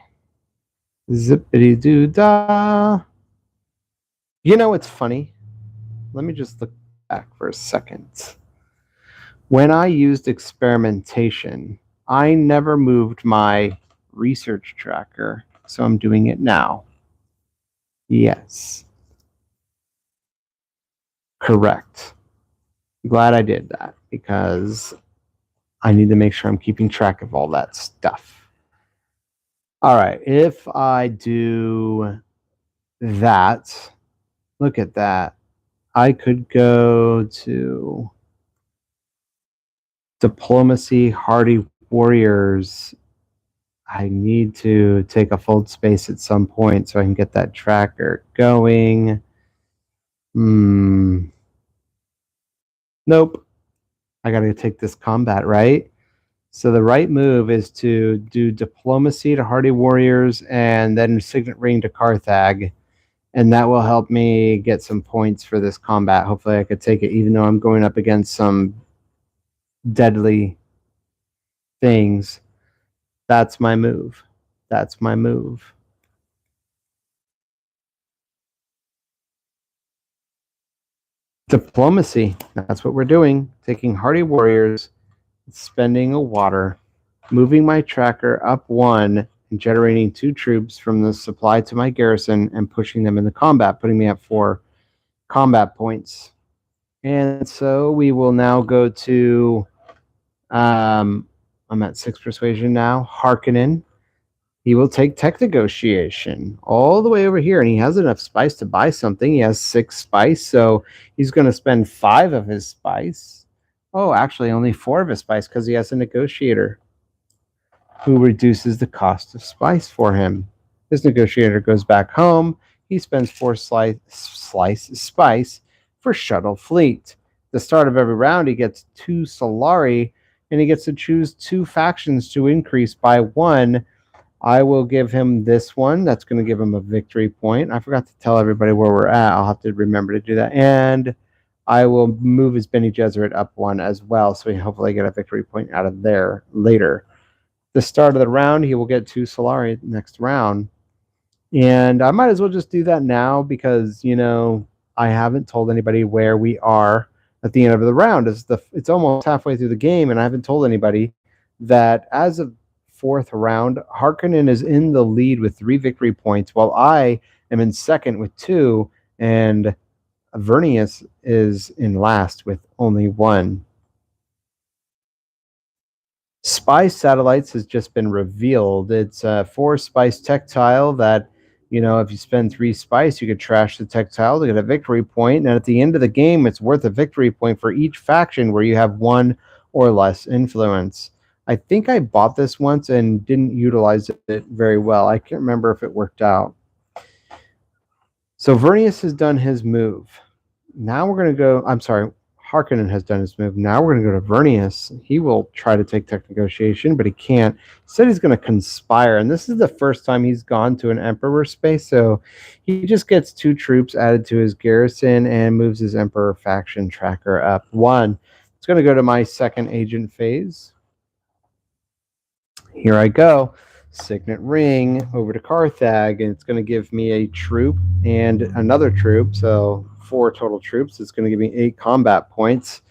Zippity doo dah. You know, it's funny. Let me just look back for a second. When I used experimentation, I never moved my research tracker, so I'm doing it now. Yes. Correct. Glad I did that because I need to make sure I'm keeping track of all that stuff. All right, if I do that, look at that. I could go to Diplomacy, Hardy Warriors. I need to take a fold space at some point so I can get that tracker going. Nope. I got to take this combat, right? So the right move is to do Diplomacy to Hardy Warriors and then Signet Ring to Carthag. And that will help me get some points for this combat. Hopefully I could take it even though I'm going up against some deadly things. That's my move. That's my move. Diplomacy. That's what we're doing. Taking hardy warriors, spending a water, moving my tracker up 1, and generating 2 troops from the supply to my garrison and pushing them into combat, putting me at 4 combat points. And so we will now go to, I'm at 6 persuasion now, Harkonnen. He will take tech negotiation all the way over here, and he has enough spice to buy something. He has 6 spice, so he's going to spend 5 of his spice. Oh, actually, only 4 of his spice because he has a negotiator who reduces the cost of spice for him. His negotiator goes back home. He spends 4 spice for shuttle fleet. At the start of every round, he gets 2 Solari, and he gets to choose 2 factions to increase by 1. I will give him this one. That's going to give him a victory point. I forgot to tell everybody where we're at. I'll have to remember to do that. And I will move his Bene Gesserit up 1 as well, so we hopefully get a victory point out of there later. The start of the round, he will get 2 Solari next round. And I might as well just do that now because, you know, I haven't told anybody where we are at the end of the round. It's almost halfway through the game, and I haven't told anybody that as of 4th round, Harkonnen is in the lead with 3 victory points, while I am in second with 2, and Vernius is in last with only 1. Spice Satellites has just been revealed. It's a 4 spice tech tile that, you know, if you spend 3 spice, you could trash the tech tile to get a victory point. And at the end of the game, it's worth a victory point for each faction where you have 1 or less influence. I think I bought this once and didn't utilize it very well. I can't remember if it worked out. So Vernius has done his move. Now we're going to go, I'm sorry, Harkonnen has done his move. Now we're going to go to Vernius. He will try to take tech negotiation, but he can't. He said he's going to conspire, and this is the first time he's gone to an Emperor space, so he just gets 2 troops added to his garrison and moves his Emperor faction tracker up 1. It's going to go to my second agent phase. Here I go. Signet ring over to Carthag, and it's going to give me a troop and another troop, so 4 total troops. It's going to give me 8 combat points,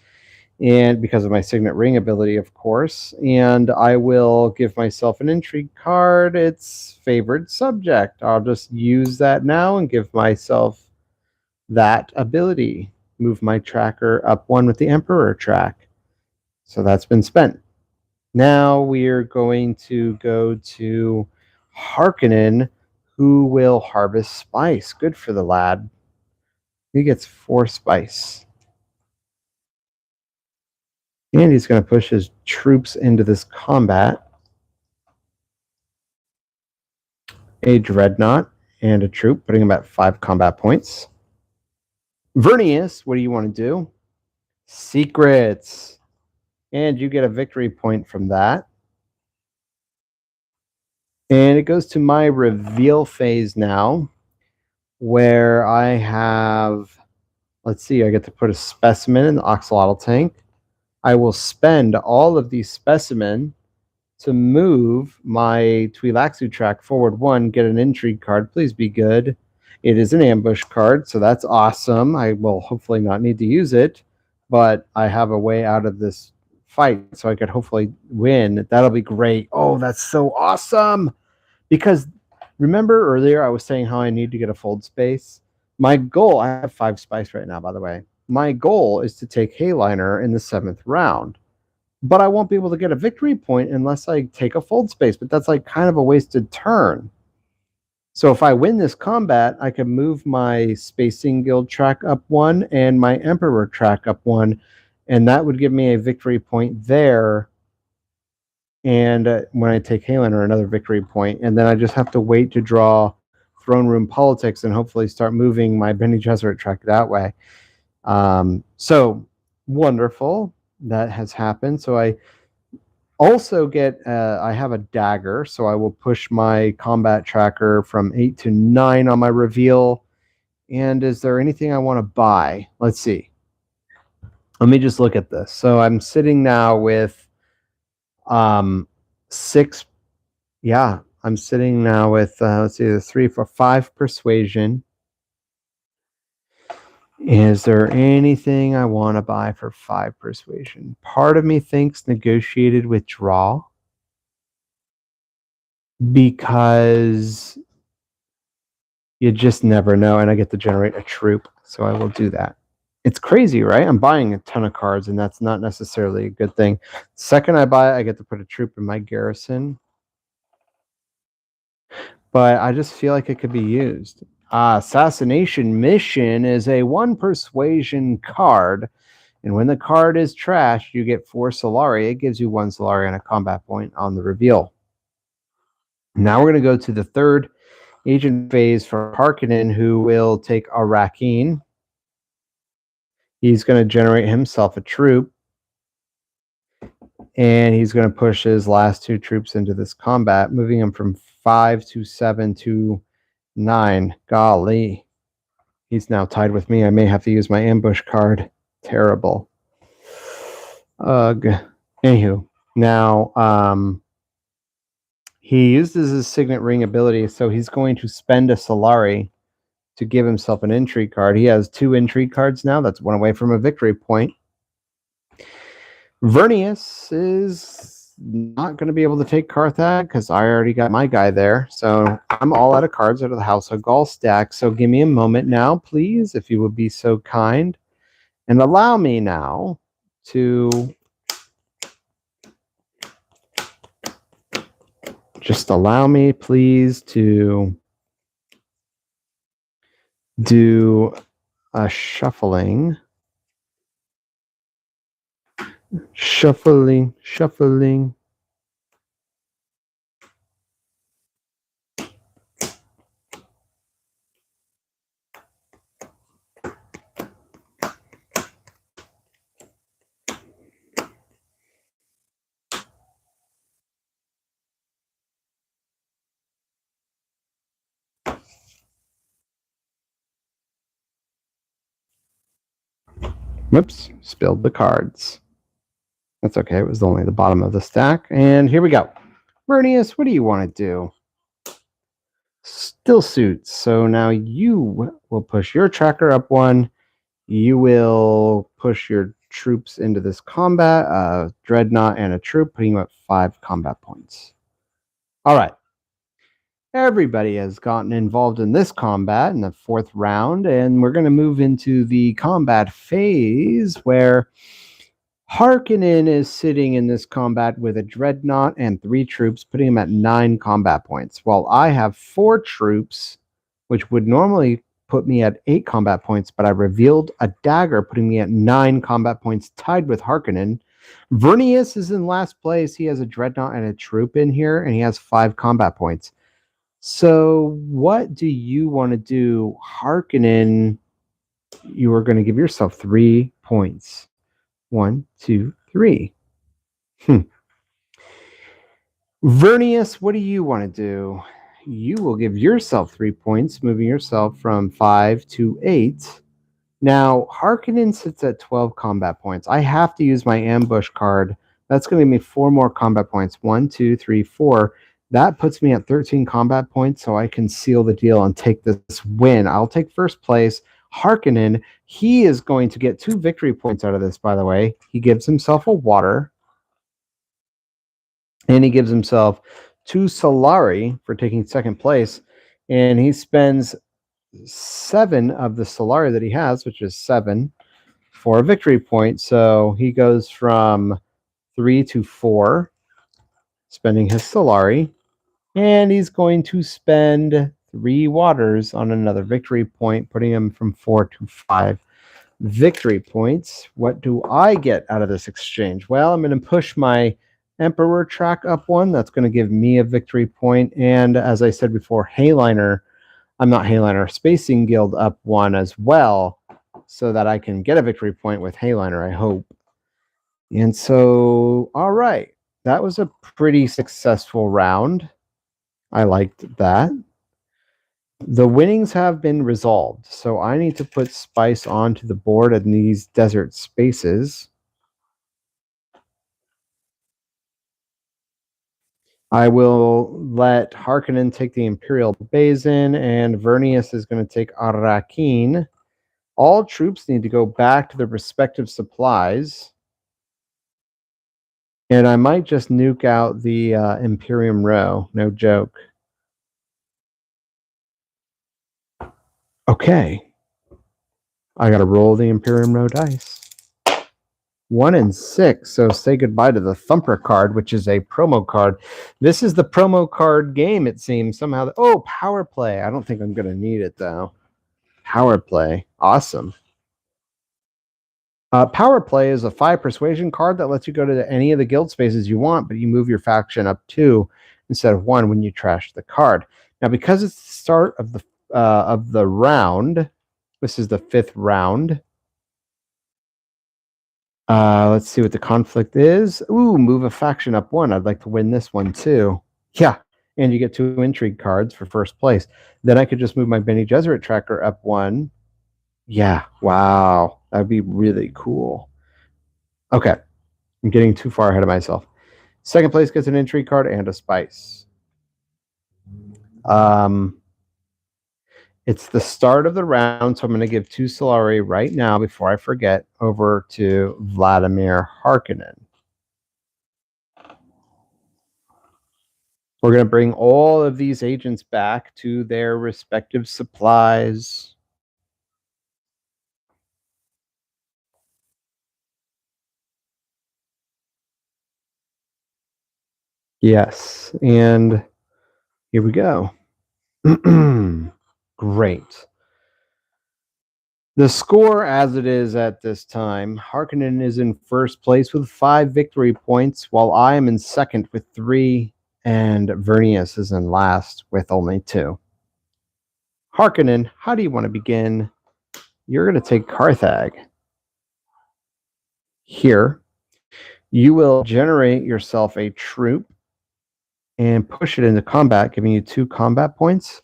and because of my Signet ring ability, of course. And I will give myself an intrigue card. It's favored subject. I'll just use that now and give myself that ability. Move my tracker up 1 with the Emperor track. So that's been spent. Now we're going to go to Harkonnen, who will harvest spice. Good for the lad. He gets 4 spice. And he's going to push his troops into this combat. A dreadnought and a troop, putting him at 5 combat points. Vernius, what do you want to do? Secrets. And you get a victory point from that. And it goes to my reveal phase now, where I have, let's see, I get to put a specimen in the Oxalotl tank. I will spend all of these specimen to move my Twi'lexu track forward 1, get an intrigue card. Please be good. It is an ambush card, so that's awesome. I will hopefully not need to use it, but I have a way out of this fight, so I could hopefully win. That'll be great. Oh, that's so awesome. Because remember earlier I was saying how I need to get a fold space? My goal, I have 5 spice right now, by the way. My goal is to take Hayliner in the 7th round. But I won't be able to get a victory point unless I take a fold space. But that's like kind of a wasted turn. So if I win this combat, I can move my Spacing Guild track up 1 and my Emperor track up 1. And that would give me a victory point there. And when I take Hayliner, another victory point. And then I just have to wait to draw Throne Room Politics and hopefully start moving my Bene Gesserit track that way. So wonderful. That has happened. So I also get, I have a dagger. So I will push my combat tracker from 8 to 9 on my reveal. And is there anything I want to buy? Let's see. Let me just look at this. So I'm sitting now with 6. Yeah, I'm sitting now with let's see, 3 for 5 persuasion. Is there anything I want to buy for 5 persuasion? Part of me thinks negotiated withdrawal, because you just never know, and I get to generate a troop, so I will do that. It's crazy, right? I'm buying a ton of cards, and that's not necessarily a good thing. Second I buy it, I get to put a troop in my garrison. But I just feel like it could be used. Assassination Mission is a 1 persuasion card, and when the card is trashed, you get 4 Solari. It gives you 1 Solari and a combat point on the reveal. Now we're going to go to the third agent phase for Harkonnen, who will take Arrakeen. He's going to generate himself a troop, and he's going to push his last 2 troops into this combat, moving him from 5 to 7 to 9. Golly. He's now tied with me. I may have to use my ambush card. Terrible. Ugh. Anywho, now he uses his Signet Ring ability, so he's going to spend a Solari to give himself an intrigue card. He has 2 intrigue cards now. That's 1 away from a victory point. Vernius is not going to be able to take Carthag because I already got my guy there. So I'm all out of cards out of the House of Gaul stack. So give me a moment now, please, if you would be so kind. And allow me now to just allow me, please, to do a shuffling. Shuffling. Whoops, spilled the cards. That's okay. It was only the bottom of the stack. And here we go. Vernius, what do you want to do? Still suits. So now you will push your tracker up 1. You will push your troops into this combat, a dreadnought and a troop, putting you at 5 combat points. All right. Everybody has gotten involved in this combat in the 4th round, and we're going to move into the combat phase where Harkonnen is sitting in this combat with a dreadnought and 3 troops, putting him at 9 combat points, while I have 4 troops, which would normally put me at 8 combat points, but I revealed a dagger, putting me at 9 combat points, tied with Harkonnen. Vernius is in last place. He has a dreadnought and a troop in here, and he has 5 combat points. So what do you want to do? Harkonnen, you are going to give yourself 3 points. 1, 2, 3. Vernius, what do you want to do? You will give yourself 3 points, moving yourself from 5 to 8. Now, Harkonnen sits at 12 combat points. I have to use my ambush card. That's going to give me 4 more combat points. 1, 2, 3, 4. That puts me at 13 combat points, so I can seal the deal and take this win. I'll take first place. Harkonnen, he is going to get 2 victory points out of this, by the way. He gives himself a water, and he gives himself 2 Solari for taking second place, and he spends 7 of the Solari that he has, which is 7, for a victory point. So he goes from 3 to 4, spending his Solari, and he's going to spend 3 waters on another victory point, putting him from 4 to 5 victory points. What do I get out of this exchange? Well, I'm going to push my Emperor track up 1. That's going to give me a victory point. And as I said before, Spacing Guild up 1 as well, so that I can get a victory point with Hayliner, I hope. And so, all right. That was a pretty successful round. I liked that. The winnings have been resolved, so I need to put spice onto the board in these desert spaces. I will let Harkonnen take the Imperial Basin, and Vernius is going to take Arrakeen. All troops need to go back to their respective supplies. And I might just nuke out the Imperium Row. No joke. Okay. I got to roll the Imperium Row dice. 1 and 6. So say goodbye to the Thumper card, which is a promo card. This is the promo card game, it seems. Somehow. Oh, Power Play. I don't think I'm going to need it, though. Power Play. Awesome. Power Play is a 5 persuasion card that lets you go to any of the guild spaces you want, but you move your faction up 2 instead of 1 when you trash the card. Now, because it's the start of the round, this is the 5th round. Let's see what the conflict is. Ooh, move a faction up 1. I'd like to win this one too. Yeah, and you get 2 intrigue cards for first place. Then I could just move my Bene Gesserit tracker up 1. Yeah, wow, that'd be really cool. Okay, I'm getting too far ahead of myself. Second place gets an intrigue card and a spice. It's the start of the round, so I'm going to give 2 Solari right now before I forget over to Vladimir Harkonnen. We're going to bring all of these agents back to their respective supplies. Yes, and here we go. Great. The score as it is at this time, Harkonnen is in first place with 5 victory points, while I am in second with 3, and Vernius is in last with only 2. Harkonnen, how do you want to begin? You're going to take Carthag. Here, you will generate yourself a troop and push it into combat, giving you 2 combat points.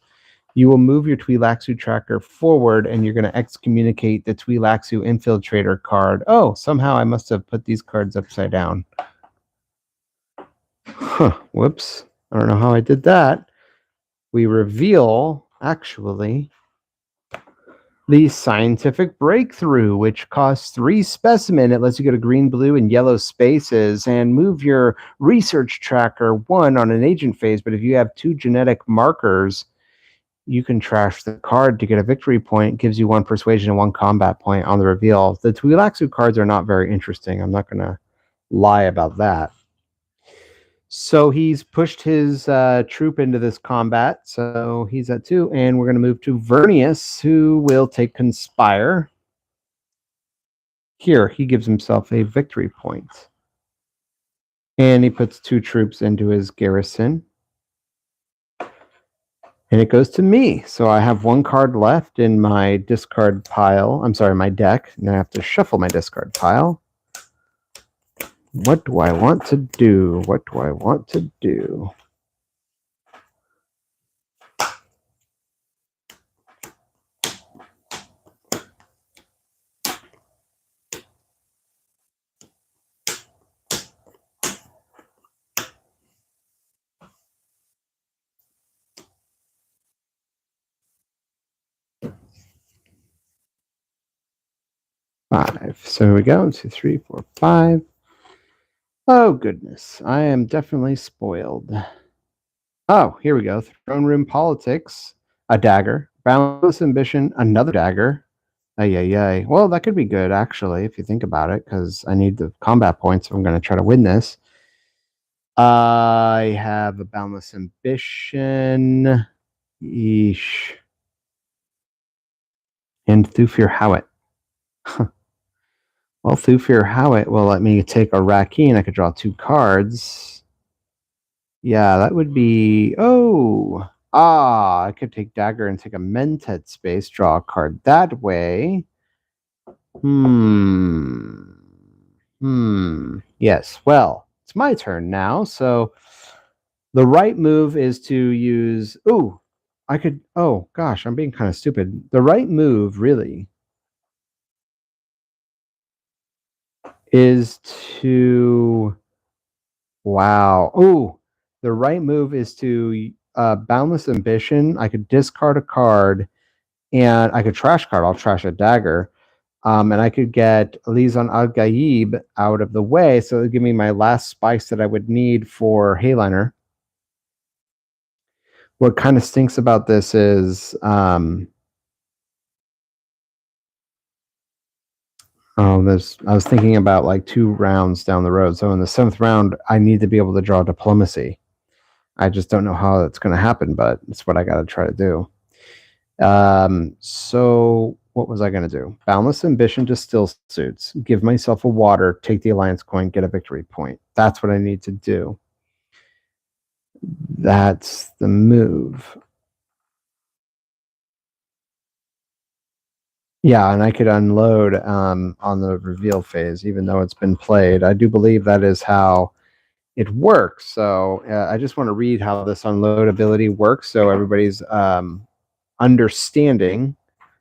You will move your Twi'leksu tracker forward, and you're going to excommunicate the Twi'leksu Infiltrator card. Oh, somehow I must have put these cards upside down. Huh, whoops. I don't know how I did that. We reveal, actually, the Scientific Breakthrough, which costs 3 specimen. It lets you go to green, blue, and yellow spaces and move your research tracker 1 on an agent phase. But if you have 2 genetic markers, you can trash the card to get a victory point. It gives you 1 persuasion and 1 combat point on the reveal. The Twi'leksu cards are not very interesting. I'm not going to lie about that. So he's pushed his troop into this combat. So he's at 2. And we're going to move to Vernius, who will take Conspire. Here, he gives himself a victory point. And he puts 2 troops into his garrison. And it goes to me. So I have 1 card left in my discard pile. I'm sorry, my deck. And I have to shuffle my discard pile. What do I want to do? What do I want to do? Five. So here we go. 1, 2, 3, 4, 5. Oh, goodness. I am definitely spoiled. Oh, here we go. Throne Room Politics. A dagger. Boundless Ambition. Another dagger. Ay, ay, ay. Well, that could be good, actually, if you think about it, because I need the combat points if I'm going to try to win this. I have a Boundless Ambition. Yeesh. And Thufir Howit. Well, Thufir Howit will let me take a Rakeen. I could draw 2 cards. Yeah, that would be... Oh! I could take Dagger and take a Mentat space, draw a card that way. Yes, well, it's my turn now, so the right move is to use... Ooh, I could... Oh, gosh, I'm being kind of stupid. The right move, really, is to... Wow. Ooh, the right move is to Boundless Ambition. I could discard a card And I could trash card. I'll trash a dagger. And I could get Lizan al-Gaib out of the way, so it would give me my last spice that I would need for Hayliner. What kind of stinks about this is I was thinking about like 2 rounds down the road. So in the 7th round, I need to be able to draw Diplomacy. I just don't know how that's going to happen, but it's what I got to try to do. So what was I going to do? Boundless Ambition to Still Suits. Give myself a water, take the Alliance coin, get a victory point. That's what I need to do. That's the move. Yeah, and I could unload on the reveal phase, even though it's been played. I do believe that is how it works. So I just want to read how this unload ability works, so everybody's understanding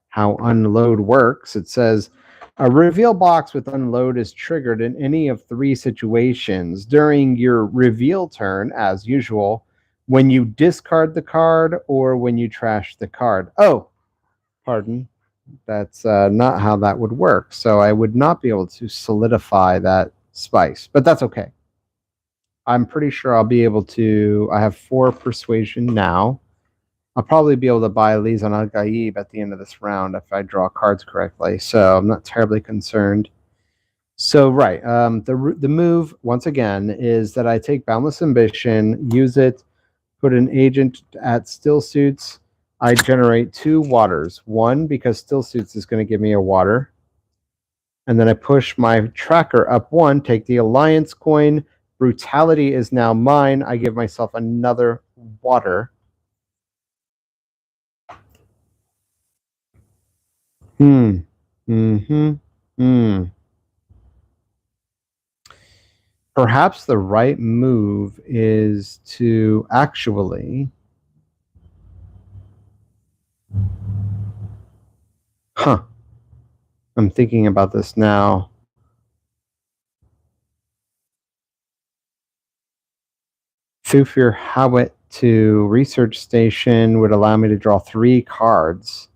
how unload works. It says a reveal box with unload is triggered in any of 3 situations during your reveal turn, as usual, when you discard the card or when you trash the card. Oh, pardon. That's not how that would work. So I would not be able to solidify that spice, but that's okay. I'm pretty sure I'll be able to. I have 4 persuasion now. I'll probably be able to buy Lizan al-Gaib at the end of this round if I draw cards correctly. So I'm not terribly concerned. So right, the move once again is that I take Boundless Ambition, use it, put an agent at Still Suits. I generate 2 waters. 1 because Still Suits is going to give me a water. And then I push my tracker up 1, take the Alliance coin. Brutality is now mine. I give myself another water. Perhaps the right move is to actually... I'm thinking about this now. Thufir Hawit to Research Station would allow me to draw 3 cards.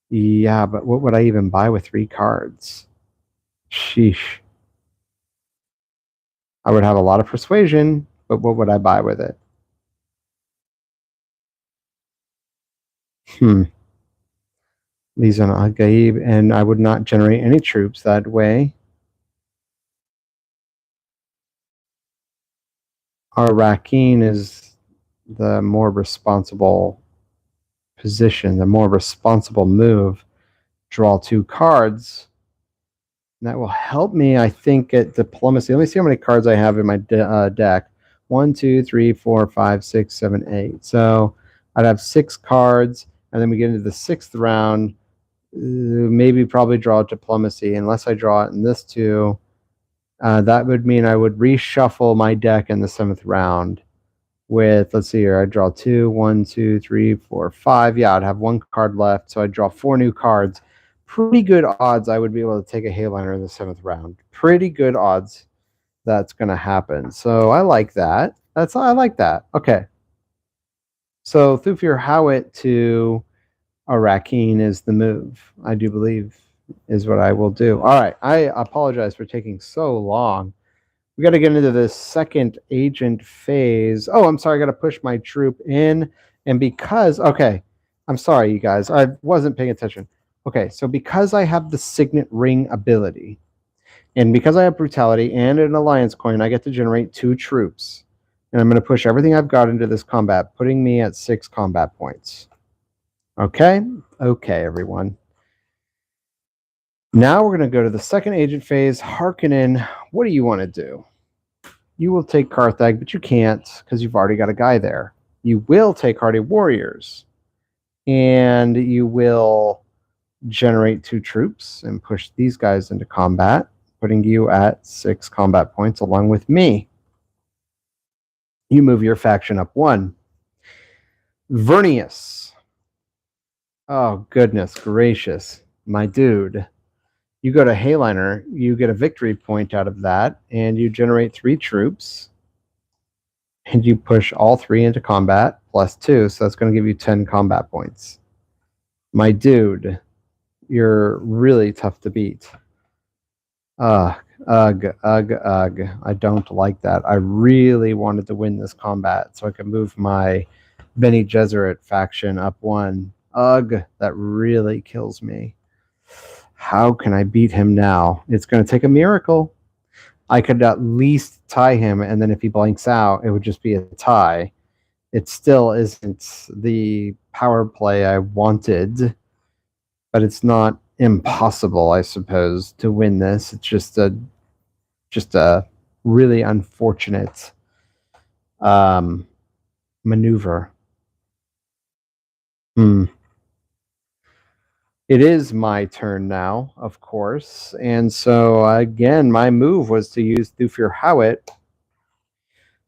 Yeah, but what would I even buy with 3 cards? Sheesh. I would have a lot of persuasion, but what would I buy with it? Lizan al-Gaib, and I would not generate any troops that way. Arrakeen is the more responsible position, the more responsible move. Draw 2 cards. And that will help me, I think, at Diplomacy. Let me see how many cards I have in my deck. 1, 2, 3, 4, 5, 6, 7, 8. So I'd have 6 cards, and then we get into the 6th round. Maybe probably draw Diplomacy, unless I draw it in this 2. That would mean I would reshuffle my deck in the 7th round with, let's see here, I draw 2, 1, 2, 3, 4, 5. Yeah, I'd have 1 card left, so I'd draw 4 new cards. Pretty good odds I would be able to take a Hayliner in the 7th round. Pretty good odds that's going to happen. So I like that. I like that. Okay. So Thufir Hawit to Arrakeen is the move, I do believe, is what I will do. All right. I apologize for taking so long. We got to get into the second agent phase. Oh, I'm sorry. I got to push my troop in. And because, okay, I'm sorry, you guys. I wasn't paying attention. Okay, so because I have the Signet Ring ability, and because I have Brutality and an Alliance coin, I get to generate 2 troops. And I'm going to push everything I've got into this combat, putting me at 6 combat points. Okay? Okay, everyone. Now we're going to go to the second agent phase. Harkonnen, what do you want to do? You will take Carthag, but you can't because you've already got a guy there. You will take Hardy Warriors. And you will generate 2 troops and push these guys into combat, putting you at 6 combat points along with me. You move your faction up 1. Vernius. Oh, goodness gracious. My dude. You go to Hayliner, you get a victory point out of that, and you generate 3 troops. And you push all 3 into combat, plus 2, so that's going to give you 10 combat points. My dude, you're really tough to beat. Ugh, ugh. I don't like that. I really wanted to win this combat so I could move my Bene Gesserit faction up one. Ugh, that really kills me. How can I beat him now? It's going to take a miracle. I could at least tie him, and then if he blanks out, it would just be a tie. It still isn't the power play I wanted, but it's not impossible, I suppose, to win this. It's just a really unfortunate maneuver. It is my turn now, of course, and so again, my move was to use Thufir Hawat.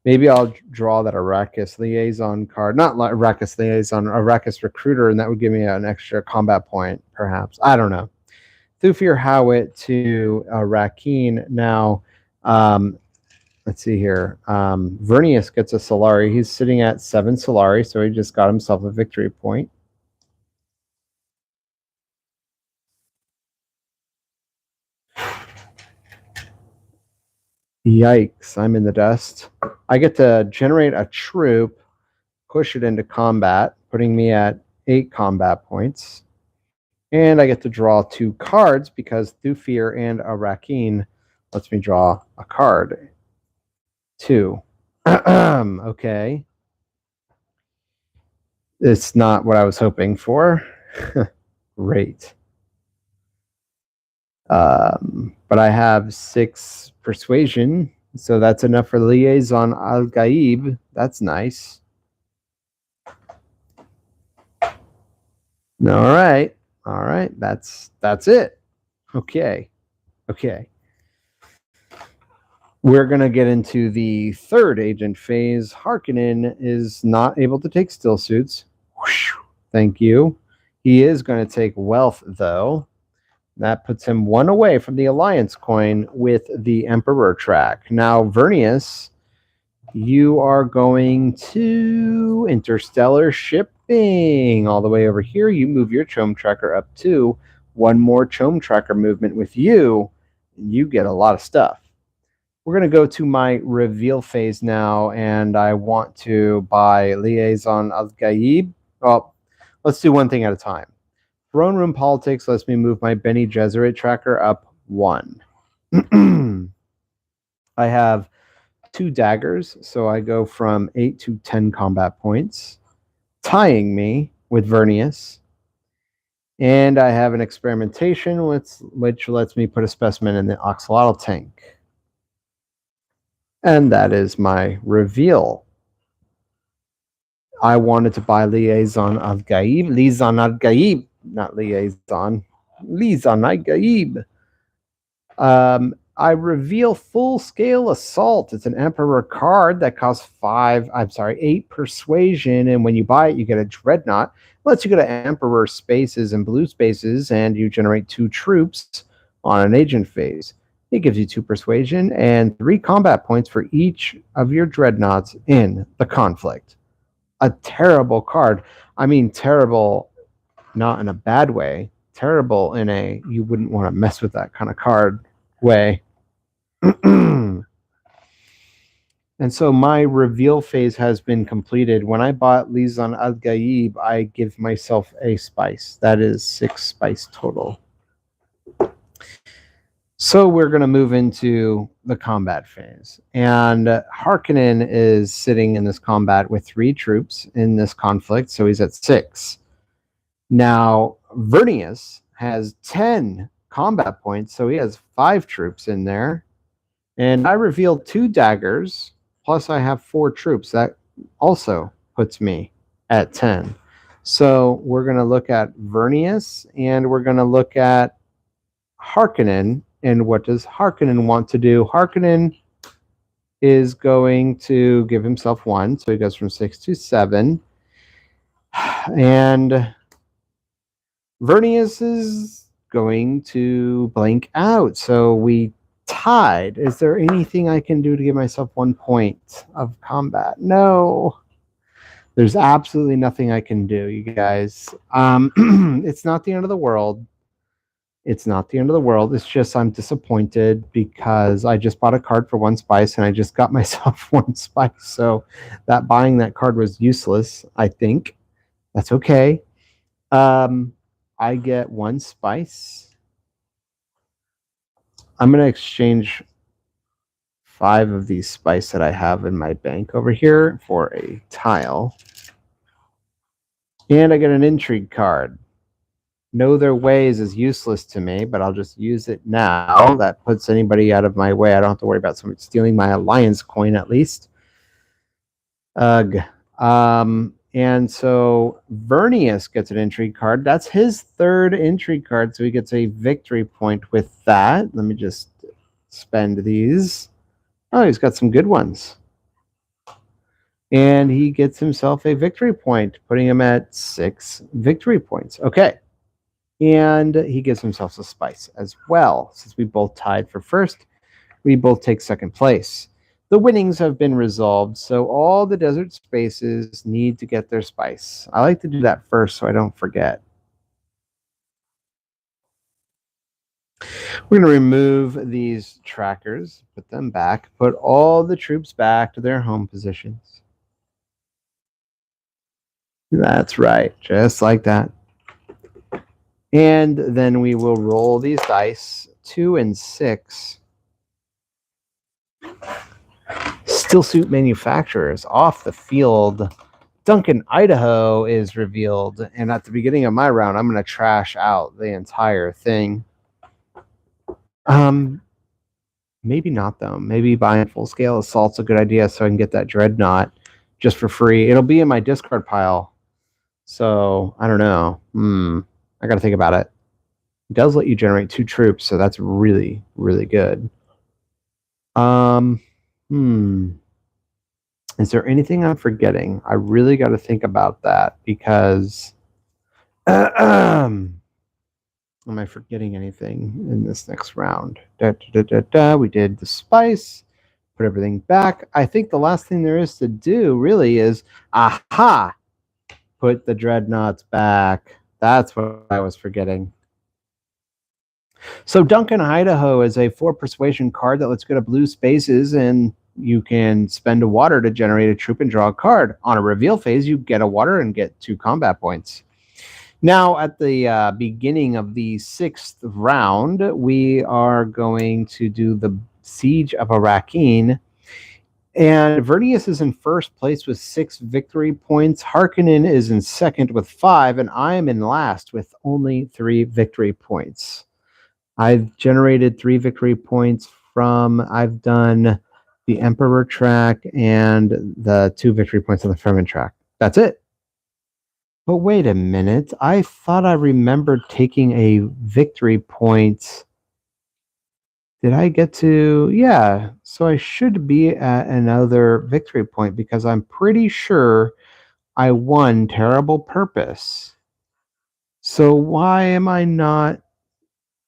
Maybe I'll draw that Arrakis Liaison card. Not Arrakis Liaison, Arrakis Recruiter, and that would give me an extra combat point, perhaps. I don't know. Thufir Hawat to Rakeen. Now, let's see here. Vernius gets a Solari. He's sitting at 7 Solari, so he just got himself a victory point. Yikes, I'm in the dust. I get to generate a troop, push it into combat, putting me at 8 combat points. And I get to draw 2 cards because Thufir and Rakeen lets me draw a card. 2. Okay. It's not what I was hoping for. Great. But I have 6 persuasion, so that's enough for Liaison Al-Gaib. That's nice. All right. That's it. Okay. We're going to get into the third agent phase. Harkonnen is not able to take still suits. Thank you. He is going to take wealth, though. That puts him 1 away from the Alliance coin with the Emperor track. Now, Vernius, you are going to interstellar shipping all the way over here. You move your Chom Tracker up too. 1 more Chom Tracker movement with you. You get a lot of stuff. We're going to go to my reveal phase now, and I want to buy Liaison Al-Gaib. Well, let's do one thing at a time. Throne Room Politics lets me move my Bene Gesserit tracker up 1. I have 2 daggers, so I go from 8 to 10 combat points, tying me with Vernius. And I have an experimentation, which lets me put a specimen in the Oxalotl tank. And that is my reveal. I wanted to buy Liaison Al-Gaib. Liaison Al-Gaib. Not Liaison. Liaison Al-Gaib. I reveal Full Scale Assault. It's an Emperor card that costs 8 persuasion. And when you buy it, you get a Dreadnought. It lets you go to Emperor spaces and blue spaces, and you generate 2 troops on an agent phase. It gives you 2 persuasion and 3 combat points for each of your Dreadnoughts in the conflict. A terrible card. I mean, terrible, not in a bad way. Terrible in a you wouldn't want to mess with that kind of card way. And so my reveal phase has been completed. When I bought Liaison Al-Gaib, I give myself a spice. That is 6 spice total. So we're going to move into the combat phase. And Harkonnen is sitting in this combat with 3 troops in this conflict, so he's at 6. Now, Vernius has 10 combat points, so he has 5 troops in there. And I revealed 2 daggers, plus I have 4 troops. That also puts me at 10. So we're going to look at Vernius, and we're going to look at Harkonnen. And what does Harkonnen want to do? Harkonnen is going to give himself 1, so he goes from 6 to 7. And Vernius is going to blank out, so we tied. Is there anything I can do to give myself 1 point of combat? No. There's absolutely nothing I can do, you guys. It's not the end of the world. It's not the end of the world. It's just I'm disappointed because I just bought a card for 1 spice and I just got myself 1 spice. So that buying that card was useless, I think. That's okay. I get 1 spice. I'm going to exchange 5 of these spice that I have in my bank over here for a tile. And I get an intrigue card. Know their ways is useless to me, but I'll just use it now. That puts anybody out of my way. I don't have to worry about someone stealing my alliance coin, at least. Ugh. And so Vernius gets an intrigue card. That's his 3rd intrigue card, so he gets a victory point with that. Let me just spend these. Oh, he's got some good ones. And he gets himself a victory point, putting him at 6 victory points. Okay. And he gives himself a spice as well. Since we both tied for first, we both take second place. The winnings have been resolved, so all the desert spaces need to get their spice. I like to do that first so I don't forget. We're going to remove these trackers, put them back, put all the troops back to their home positions. That's right, just like that. And then we will roll these dice, 2 and 6. Steel suit manufacturers off the field. Duncan, Idaho is revealed. And at the beginning of my round, I'm going to trash out the entire thing. Maybe not, though. Maybe buying full scale assault's a good idea so I can get that dreadnought just for free. It'll be in my discard pile. So I don't know. I got to think about it. It does let you generate 2 troops, so that's really, really good. Is there anything I'm forgetting? I really got to think about that because am I forgetting anything in this next round? We did the spice, put everything back. I think the last thing there is to do really is, put the dreadnoughts back. That's what I was forgetting. So Duncan, Idaho is a 4 persuasion card that lets go to blue spaces, and you can spend a water to generate a troop and draw a card. On a reveal phase, you get a water and get 2 combat points. Now, at the beginning of the 6th round, we are going to do the Siege of Arrakeen. And Vernius is in first place with 6 victory points. Harkonnen is in second with 5, and I am in last with only 3 victory points. I've generated 3 victory points I've done the Emperor track and the 2 victory points on the Fremen track. That's it. But wait a minute. I thought I remembered taking a victory point. Did I get to? Yeah. So I should be at another victory point because I'm pretty sure I won Terrible Purpose. So why am I not?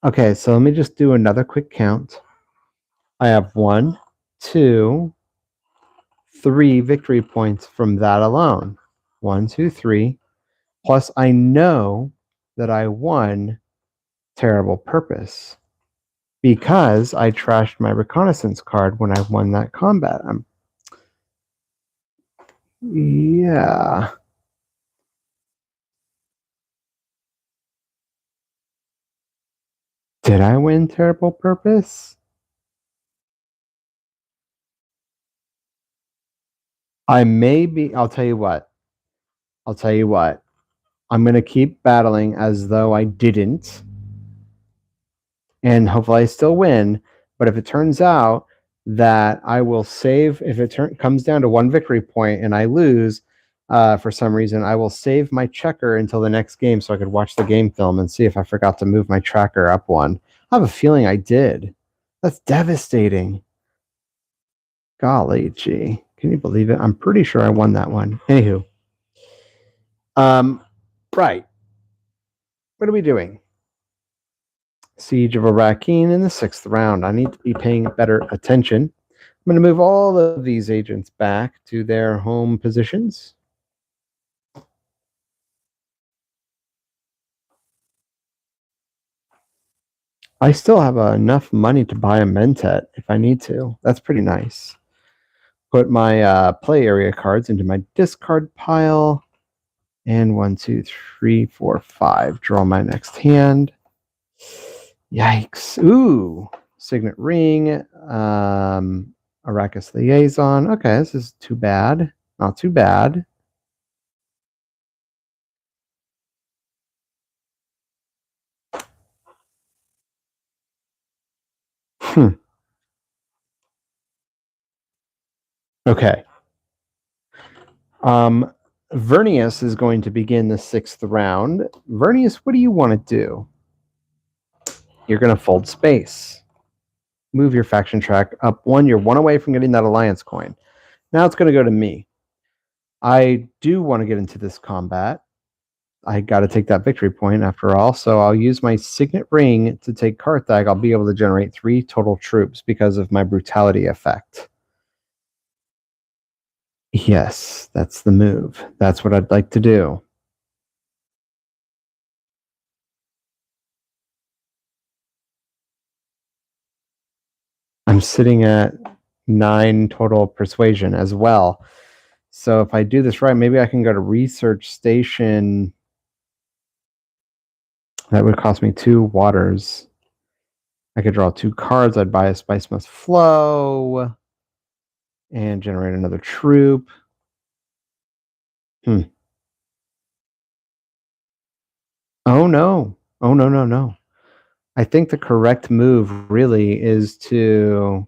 Okay, so let me just do another quick count. I have 1, 2, 3 victory points from that alone. 1, 2, 3. Plus, I know that I won Terrible Purpose because I trashed my reconnaissance card when I won that combat. Yeah. Did I win Terrible Purpose? I may be. I'll tell you what. I'm going to keep battling as though I didn't. And hopefully I still win. But if it turns out that I will save, if it comes down to 1 victory point and I lose for some reason, I will save my checker until the next game so I could watch the game film and see if I forgot to move my tracker up 1. I have a feeling I did. That's devastating. Golly gee. Can you believe it? I'm pretty sure I won that one. Anywho. Right. What are we doing? Siege of Arrakeen in the 6th round. I need to be paying better attention. I'm going to move all of these agents back to their home positions. I still have enough money to buy a Mentat if I need to. That's pretty nice. Put my play area cards into my discard pile. And 1, 2, 3, 4, 5. Draw my next hand. Yikes. Ooh. Signet Ring. Arrakis Liaison. Okay, this is too bad. Not too bad. Okay. Vernius is going to begin the 6th round. Vernius, what do you want to do? You're going to fold space. Move your faction track up 1. You're 1 away from getting that alliance coin. Now it's going to go to me. I do want to get into this combat. I got to take that victory point after all, so I'll use my Signet Ring to take Carthag. I'll be able to generate 3 total troops because of my brutality effect. Yes, that's the move. That's what I'd like to do. I'm sitting at 9 total persuasion as well. So if I do this right, maybe I can go to Research Station. That would cost me 2 waters. I could draw 2 cards. I'd buy a Spice Must Flow and generate another troop. Oh no. Oh no, no, no. I think the correct move really is to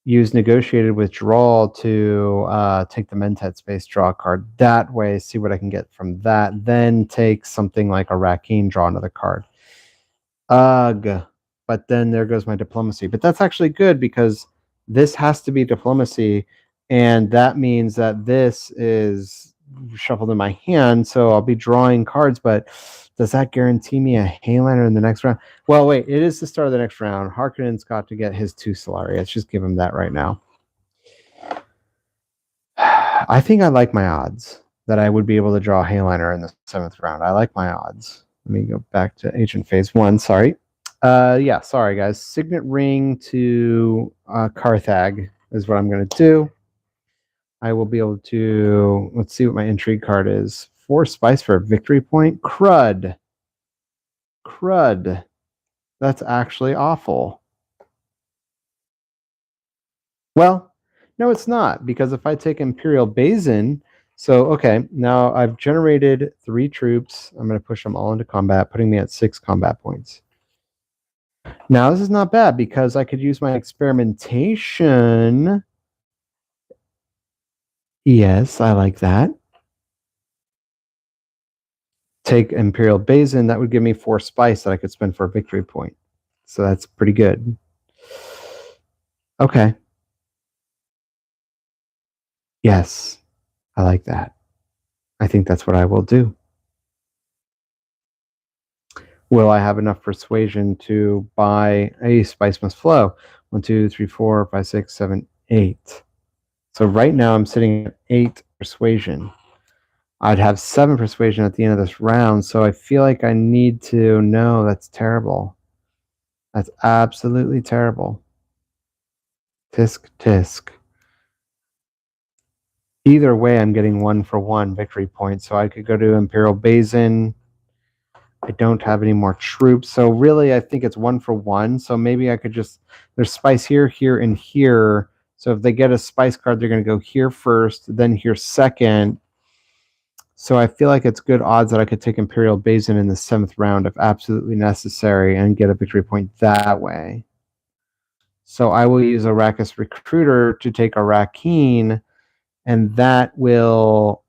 use negotiated withdrawal to take the Mentat space, draw a card that way, see what I can get from that, then take something like a Rakeen, draw another card. Ugh. But then there goes my diplomacy. But that's actually good because this has to be diplomacy, and that means that this is shuffled in my hand, so I'll be drawing cards, but does that guarantee me a Hayliner in the next round? Well, wait, it is the start of the next round. Harkonnen's got to get his 2 Solari. Let's just give him that right now. I think I like my odds that I would be able to draw a Hayliner in the 7th round. I like my odds. Let me go back to Agent Phase 1. Sorry. Yeah, sorry, guys. Signet Ring to Carthag is what I'm going to do. I will be able to, let's see what my intrigue card is. 4 spice for a victory point. Crud. Crud. That's actually awful. Well, no, it's not, because if I take Imperial Bazin, so, okay, now I've generated 3 troops. I'm going to push them all into combat, putting me at 6 combat points. Now, this is not bad, because I could use my experimentation. Yes, I like that. Take Imperial Bazin, that would give me 4 spice that I could spend for a victory point. So that's pretty good. Okay. Yes, I like that. I think that's what I will do. Will I have enough persuasion to buy a Spice Must Flow? 1, 2, 3, 4, 5, 6, 7, 8. So right now I'm sitting at 8 persuasion. I'd have 7 persuasion at the end of this round, so I feel like I need to. No, that's terrible. That's absolutely terrible. Tisk, tisk. Either way, I'm getting 1 for 1 victory points, so I could go to Imperial Bazin. I don't have any more troops, so really I think it's 1 for 1. So maybe I could just, there's spice here, here, and here. So if they get a spice card, they're going to go here first, then here second. So I feel like it's good odds that I could take Imperial Bazin in the 7th round if absolutely necessary and get a victory point that way. So I will use Arrakis Recruiter to take a Rakeen, and that will...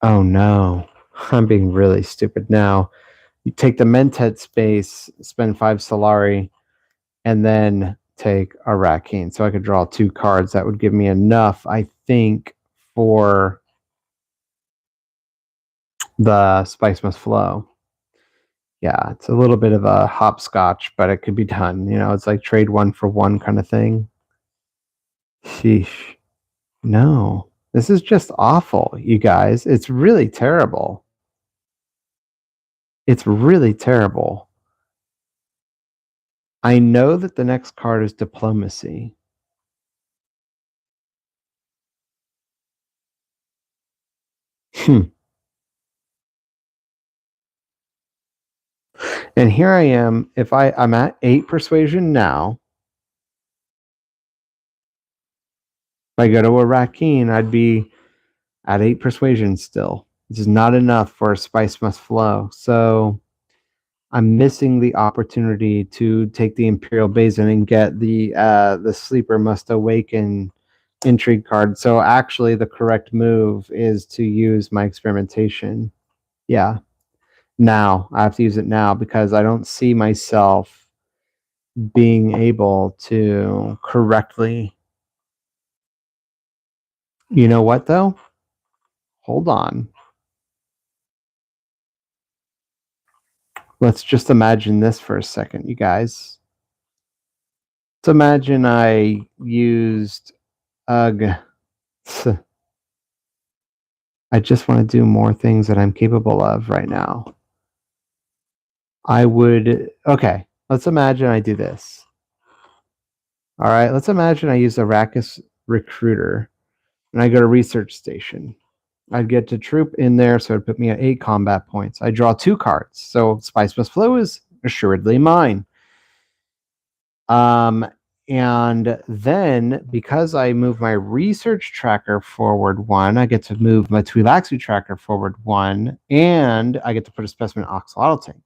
Oh no, I'm being really stupid now. You take the Mentat space, spend 5 Solari, and then take a Rakeen. So I could draw 2 cards. That would give me enough, I think, for the Spice Must Flow. Yeah, it's a little bit of a hopscotch, but it could be done. You know, it's like trade 1 for 1 kind of thing. Sheesh. No, this is just awful, you guys. It's really terrible. It's really terrible. I know that the next card is Diplomacy. And here I am. If I'm at 8 persuasion now. If I go to a Rakeen, I'd be at 8 persuasion still. This is not enough for a Spice Must Flow. So I'm missing the opportunity to take the Imperial Basin and get the Sleeper Must Awaken intrigue card. So actually the correct move is to use my experimentation. Yeah. Now. I have to use it now because I don't see myself being able to correctly. You know what though? Hold on. Let's just imagine this for a second, you guys. Let's imagine I used UGG. I just want to do more things that I'm capable of right now. Okay, let's imagine I do this. All right, let's imagine I use Arrakis Recruiter and I go to Research Station. I'd get to troop in there, so it'd put me at 8 combat points. I draw 2 cards, so Spice Must Flow is assuredly mine. And then because I move my research tracker forward 1, I get to move my Twi'lexu tracker forward 1, and I get to put a specimen Oxalotl tank.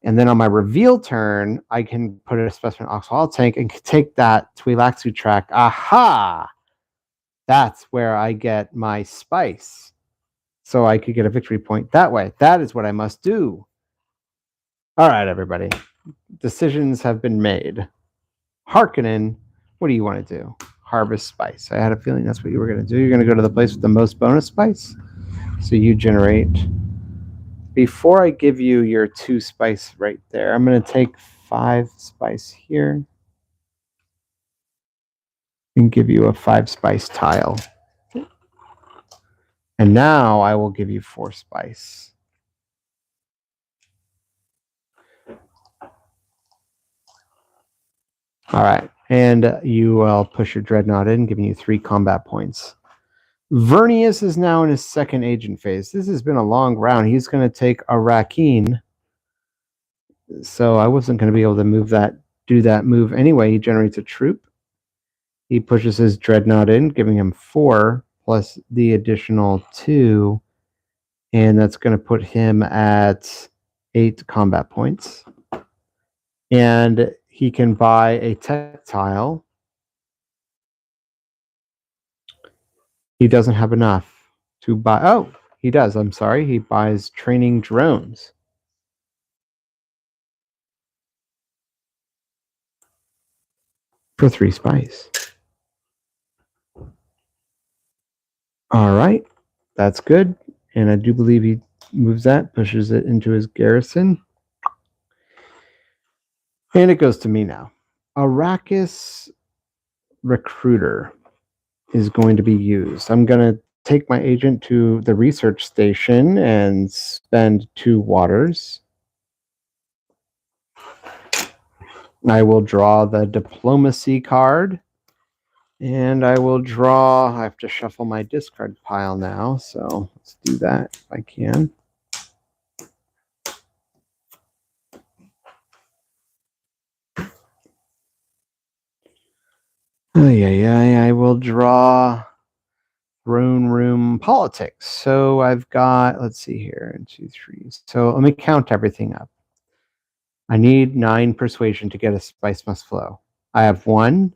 And then on my reveal turn, I can put a specimen Oxalotl tank and take that Twi'lexu track. Aha! That's where I get my spice. So I could get a victory point that way. That is what I must do. All right, everybody. Decisions have been made. Harkonnen, what do you want to do? Harvest spice. I had a feeling that's what you were going to do. You're going to go to the place with the most bonus spice. So you generate. Before I give you your 2 spice right there, I'm going to take 5 spice here and give you a 5 spice tile. And now I will give you 4 spice. All right. And you will push your Dreadnought in, giving you 3 combat points. Vernius is now in his second agent phase. This has been a long round. He's going to take a Rakeen. So I wasn't going to be able to do that move anyway. He generates a troop. He pushes his Dreadnought in, giving him 4 plus the additional 2. And that's going to put him at 8 combat points. And he can buy a tech tile. He doesn't have enough to buy. Oh, he does. I'm sorry. He buys training drones. For 3 spice. All right. That's good. And I do believe he moves that, pushes it into his garrison. And it goes to me now. Arrakis Recruiter is going to be used. I'm going to take my agent to the research station and spend 2 waters. I will draw the Diplomacy card. And I will draw. I have to shuffle my discard pile now, so let's do that if I can. I will draw Throne Room Politics. So I've got, let's see here, 1, 2, 3. So let me count everything up. I need 9 persuasion to get a Spice Must Flow. I have 1,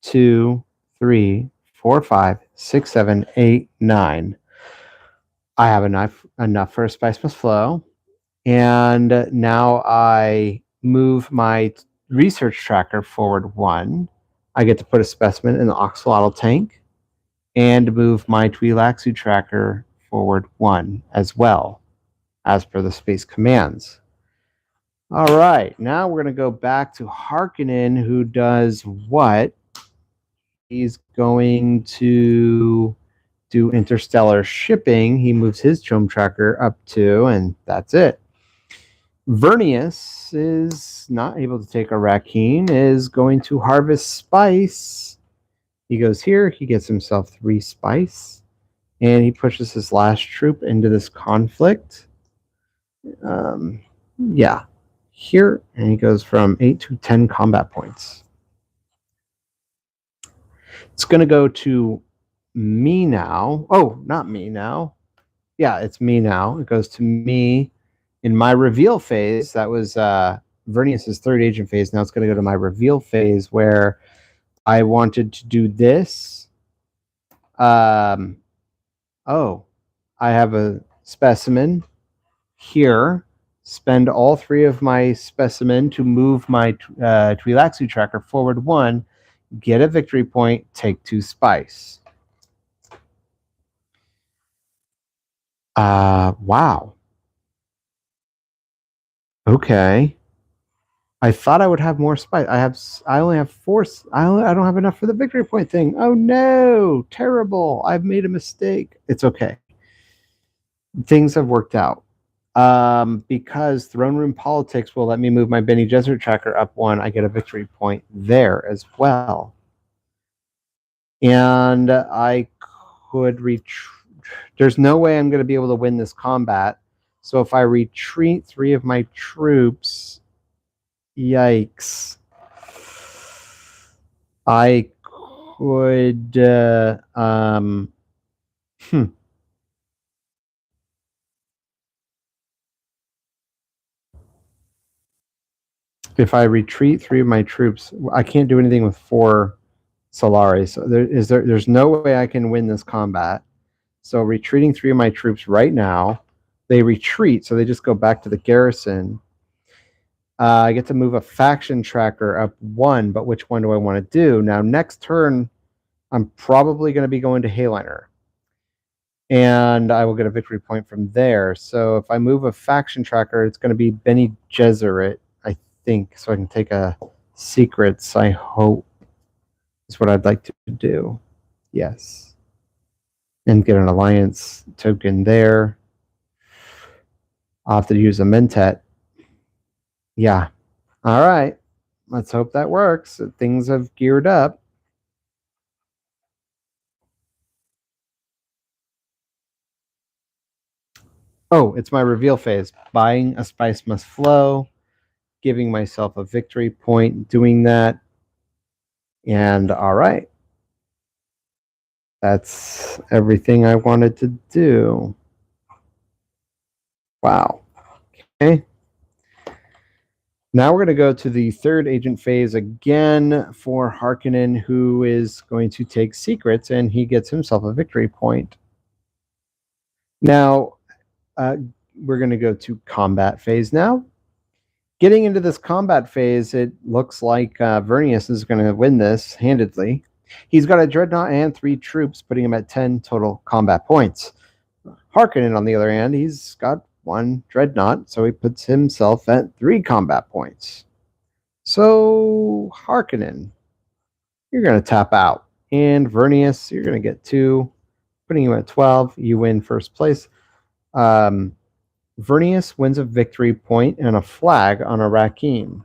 2, 3, 4, 5, 6, 7, 8, 9. I have enough for a Spice Must Flow. And now I move my research tracker forward 1. I get to put a specimen in the Oxalotl tank and move my Twi'lexu tracker forward 1 as well, as per the space commands. All right, now we're going to go back to Harkonnen, who does what? He's going to do interstellar shipping. He moves his chome tracker up 2, and that's it. Vernius is not able to take a Rakeen, is going to harvest spice. He goes here, he gets himself 3 spice, and he pushes his last troop into this conflict. Yeah, here, and he goes from 8 to 10 combat points. It's going to go to me now. Oh, not me now. Yeah, it's me now. It goes to me in my reveal phase. That was Vernius's third agent phase. Now it's going to go to my reveal phase where I wanted to do this. Oh, I have a specimen here. Spend all 3 of my specimen to move my Twi'lexu tracker forward 1, get a victory point, take 2 spice. Wow. Okay. I thought I would have more spice. I only have 4. I don't have enough for the victory point thing. Oh no, terrible. I've made a mistake. It's okay. Things have worked out. Because Throne Room Politics will let me move my Bene Gesserit tracker up 1, I get a victory point there as well. And I could there's no way I'm going to be able to win this combat. So if I retreat 3 of my troops, yikes. I could if I retreat 3 of my troops, I can't do anything with 4 Solari. So there's no way I can win this combat. So retreating 3 of my troops right now, they retreat, so they just go back to the garrison. I get to move a faction tracker up 1, but which one do I want to do? Now, next turn, I'm probably going to be going to Hayliner. And I will get a victory point from there. So if I move a faction tracker, it's going to be Bene Gesserit, I think. So I can take a secrets, I hope, is what I'd like to do. Yes. And get an alliance token there. I'll have to use a Mentat. Yeah. All right. Let's hope that works. Things have geared up. Oh, it's my reveal phase. Buying a spice must flow. Giving myself a victory point doing that. And all right. That's everything I wanted to do. Wow. Okay. Now we're going to go to the third agent phase again for Harkonnen, who is going to take secrets, and he gets himself a victory point. Now, we're going to go to combat phase now. Getting into this combat phase, it looks like Vernius is going to win this handedly. He's got a Dreadnought and 3 troops, putting him at 10 total combat points. Harkonnen, on the other hand, he's got 1 Dreadnought, so he puts himself at 3 combat points. So, Harkonnen, you're going to tap out. And Vernius, you're going to get 2, putting you at 12. You win first place. Vernius wins a victory point and a flag on a Rakeen.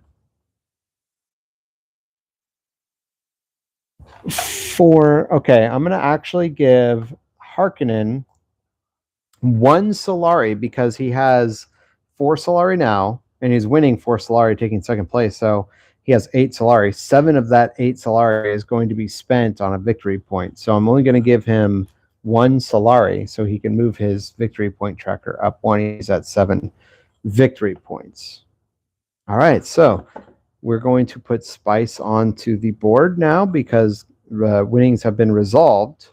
Okay, I'm going to actually give Harkonnen 1 Solari because he has 4 Solari now, and he's winning 4 Solari, taking second place. So he has 8 Solari. 7 of that 8 Solari is going to be spent on a victory point. So I'm only going to give him 1 Solari so he can move his victory point tracker up 1. He's at 7 victory points. All right, so we're going to put spice onto the board now because winnings have been resolved.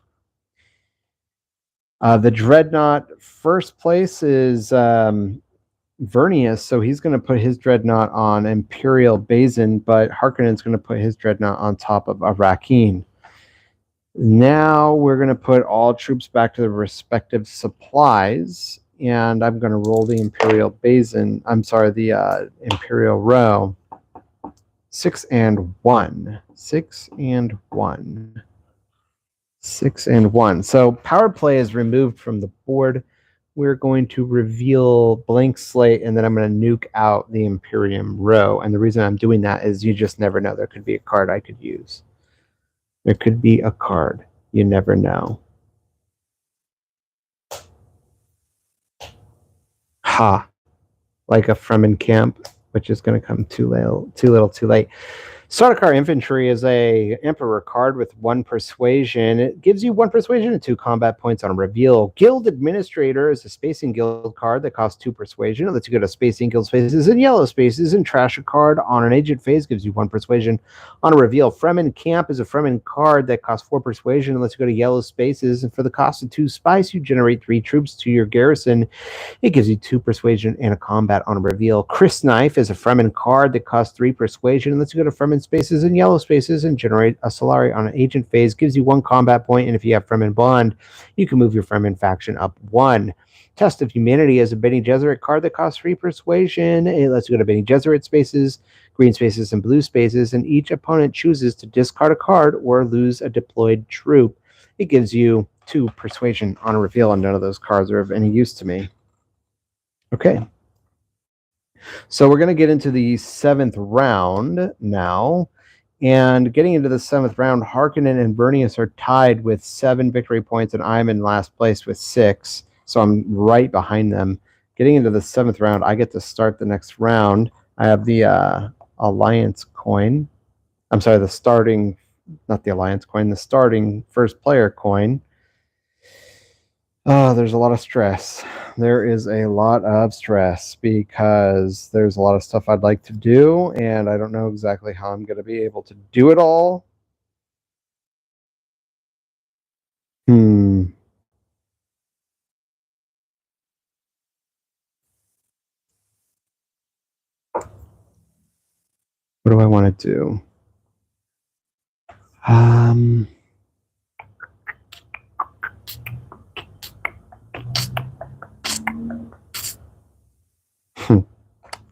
The Dreadnought first place is Vernius, so he's going to put his Dreadnought on Imperial Basin, but Harkonnen's going to put his Dreadnought on top of a Rakeen. Now we're going to put all troops back to their respective supplies, and I'm going to roll the Imperial Basin. I'm sorry, the Imperial Row. 6 and 1. 6 and 1. 6 and 1. So power play is removed from the board. we're going to reveal blank slate, and then I'm going to nuke out the Imperium row. And the reason I'm doing that is you just never know. There could be a card I could use. There could be a card. You never know. Ha. Like a Fremen Camp, which is going to come too little, too late. Sardaukar Infantry is a Emperor card with 1 persuasion. It gives you 1 persuasion and 2 combat points on a reveal. Guild Administrator is a Spacing Guild card that costs 2 persuasion. It lets you go to Spacing Guild spaces and yellow spaces and trash a card on an agent phase. Gives you 1 persuasion on a reveal. Fremen Camp is a Fremen card that costs 4 persuasion and lets you go to yellow spaces. And for the cost of 2 spice, you generate 3 troops to your garrison. It gives you 2 persuasion and a combat on a reveal. Chris Knife is a Fremen card that costs 3 persuasion and lets you go to Fremen spaces and yellow spaces and generate a Solari on an agent phase. Gives you 1 combat point, and if you have Fremen Bond, you can move your Fremen faction up 1. Test of Humanity is a Bene Gesserit card that costs 3 persuasion. It lets you go to Bene Gesserit spaces, green spaces, and blue spaces, and each opponent chooses to discard a card or lose a deployed troop. It gives you 2 persuasion on a reveal, and none of those cards are of any use to me. Okay. So we're going to get into the 7th round now. And getting into the 7th round, Harkonnen and Vernius are tied with 7 victory points, and I'm in last place with 6. So I'm right behind them. Getting into the 7th round, I get to start the next round. I have the Alliance coin. I'm sorry, the starting, not the Alliance coin, the starting first player coin. Oh, there's a lot of stress. There is a lot of stress because there's a lot of stuff I'd like to do, and I don't know exactly how I'm going to be able to do it all. What do I want to do?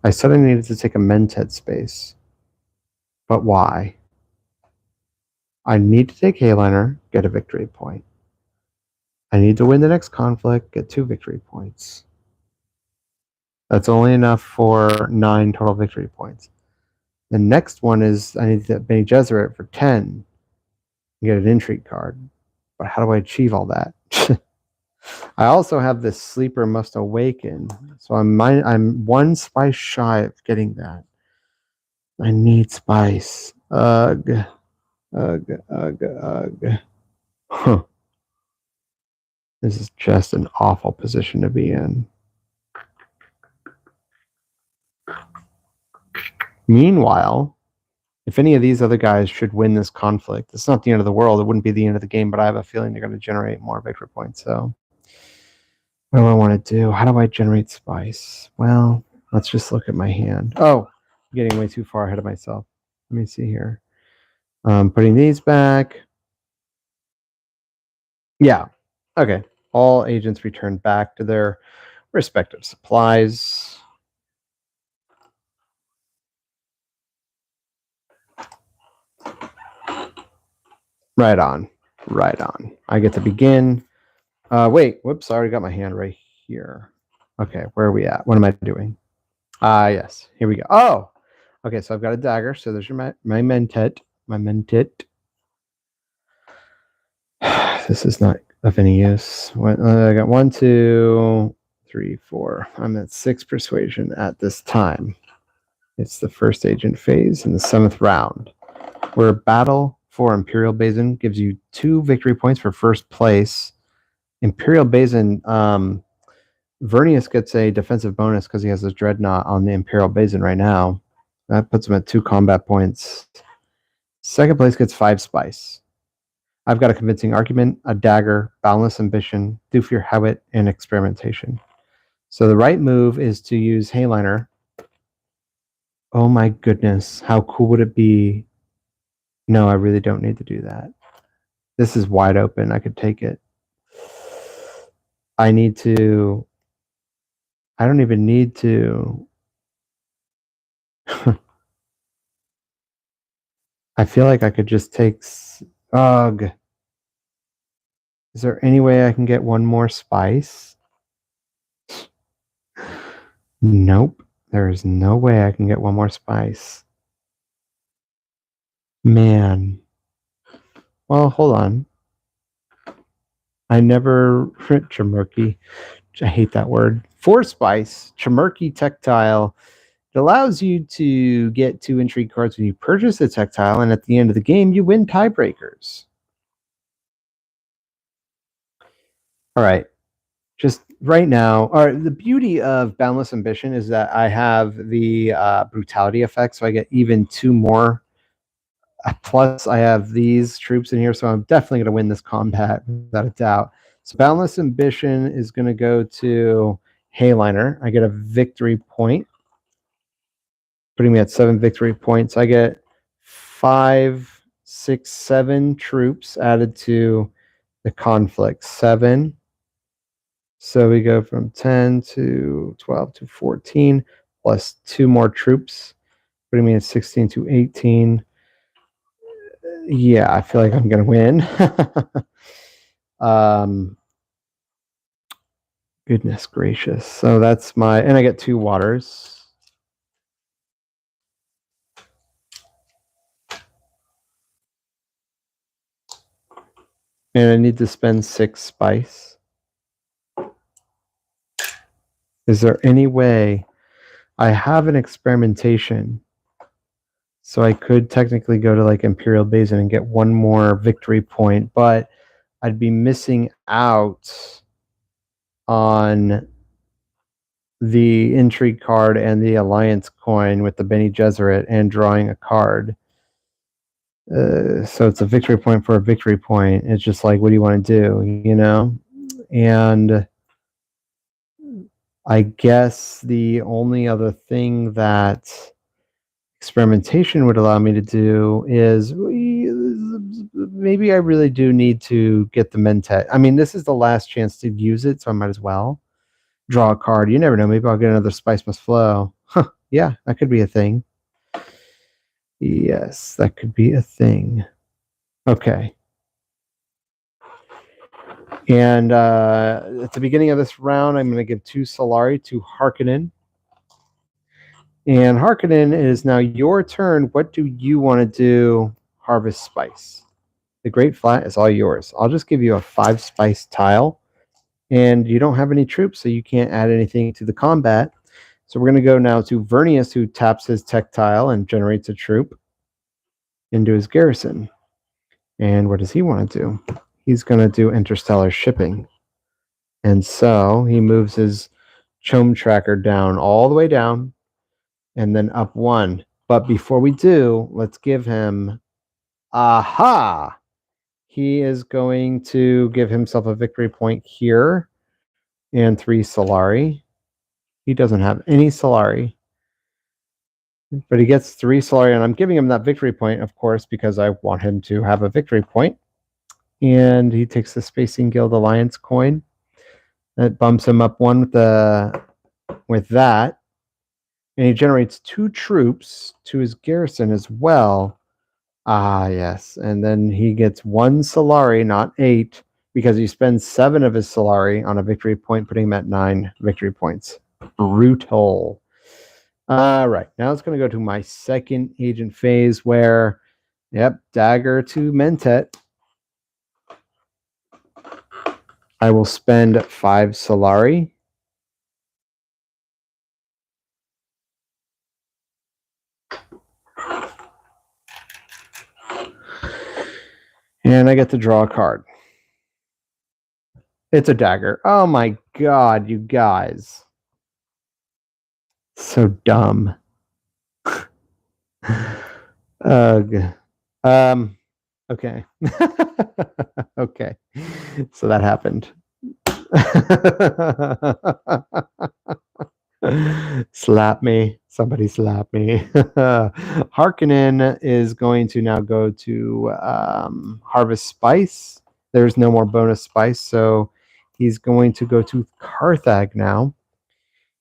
I said I needed to take a Mentat space. But why? I need to take Hayliner, get a victory point. I need to win the next conflict, get 2 victory points. That's only enough for 9 total victory points. The next one is I need to get Bene Gesserit for 10 and get an intrigue card. But how do I achieve all that? I also have this Sleeper Must Awaken. So I'm 1 spice shy of getting that. I need spice. Ugh. Huh. This is just an awful position to be in. Meanwhile, if any of these other guys should win this conflict, it's not the end of the world. It wouldn't be the end of the game, but I have a feeling they're going to generate more victory points. So what do I want to do? How do I generate spice? Well, let's just look at my hand. Oh, I'm getting way too far ahead of myself. Let me see here. Putting these back. Yeah. Okay. All agents return back to their respective supplies. Right on. Right on. I get to begin. Wait. Whoops. I already got my hand right here. Okay. Where are we at? What am I doing? Yes. Here we go. Oh. Okay. So I've got a dagger. So there's my Mentat. My Mentat. This is not of any use. I got 1, 2, 3, 4. I'm at 6 persuasion at this time. It's the first agent phase in the 7th round, where battle for Imperial Basin gives you 2 victory points for first place. Imperial Basin, Vernius gets a defensive bonus because he has his Dreadnought on the Imperial Basin right now. That puts him at 2 combat points. Second place gets 5 spice. I've got a convincing argument, a dagger, boundless ambition, Thufir habit, and experimentation. So the right move is to use Hayliner. Oh my goodness, how cool would it be? No, I really don't need to do that. This is wide open. I could take it. I don't even need to. I feel like I could just take. Ugh. Is there any way I can get 1 more spice? Nope. There is no way I can get one more spice. Man. Well, hold on. I never Chimurky. I hate that word. 4 spice, Chimurky Tactile. It allows you to get 2 intrigue cards when you purchase the Tactile, and at the end of the game, you win tiebreakers. All right. Just right now, the beauty of Boundless Ambition is that I have the brutality effect, so I get even 2 more. Plus, I have these troops in here, so I'm definitely going to win this combat without a doubt. So Boundless Ambition is going to go to Hayliner. I get a victory point, putting me at 7 victory points. I get 5, 6, 7 troops added to the conflict. 7. So we go from 10 to 12 to 14, plus 2 more troops, putting me at 16 to 18. Yeah, I feel like I'm going to win. Goodness gracious. So that's and I get 2 waters. And I need to spend 6 spice. Is there any way I have an experimentation? So I could technically go to like Imperial Basin and get 1 more victory point, but I'd be missing out on the intrigue card and the alliance coin with the Bene Gesserit and drawing a card. So it's a victory point for a victory point. It's just like, what do you want to do, you know? And I guess the only other thing that experimentation would allow me to do is maybe I really do need to get the Mentat. I mean, this is the last chance to use it, so I might as well draw a card. You never know. Maybe I'll get another Spice Must Flow. Huh. Yeah, that could be a thing. Yes, that could be a thing. Okay. And at the beginning of this round, I'm going to give 2 Solari to Harkonnen. And Harkonnen, it is now your turn. What do you want to do? Harvest Spice. The Great Flat is all yours. I'll just give you a 5 spice tile. And you don't have any troops, so you can't add anything to the combat. So we're going to go now to Vernius, who taps his Tactile and generates a troop into his garrison. And what does he want to do? He's going to do interstellar shipping. And so he moves his Chom tracker down, all the way down, and then up 1. But before we do, let's give him... Aha! He is going to give himself a victory point here and 3 Solari. He doesn't have any Solari. But he gets 3 Solari, and I'm giving him that victory point, of course, because I want him to have a victory point. And he takes the Spacing Guild Alliance coin. That bumps him up 1 with that. And he generates 2 troops to his garrison as well. Ah, yes. And then he gets 1 Solari, not 8, because he spends 7 of his Solari on a victory point, putting him at 9 victory points. Brutal. All right. Now it's going to go to my second agent phase where, yep, dagger to Mentat. I will spend 5 Solari. And I get to draw a card. It's a dagger. Oh my god, you guys. So dumb. Ugh. Okay. Okay. So that happened. Slap me. Somebody slap me. Harkonnen is going to now go to Harvest Spice. There's no more bonus spice, so he's going to go to Carthag now.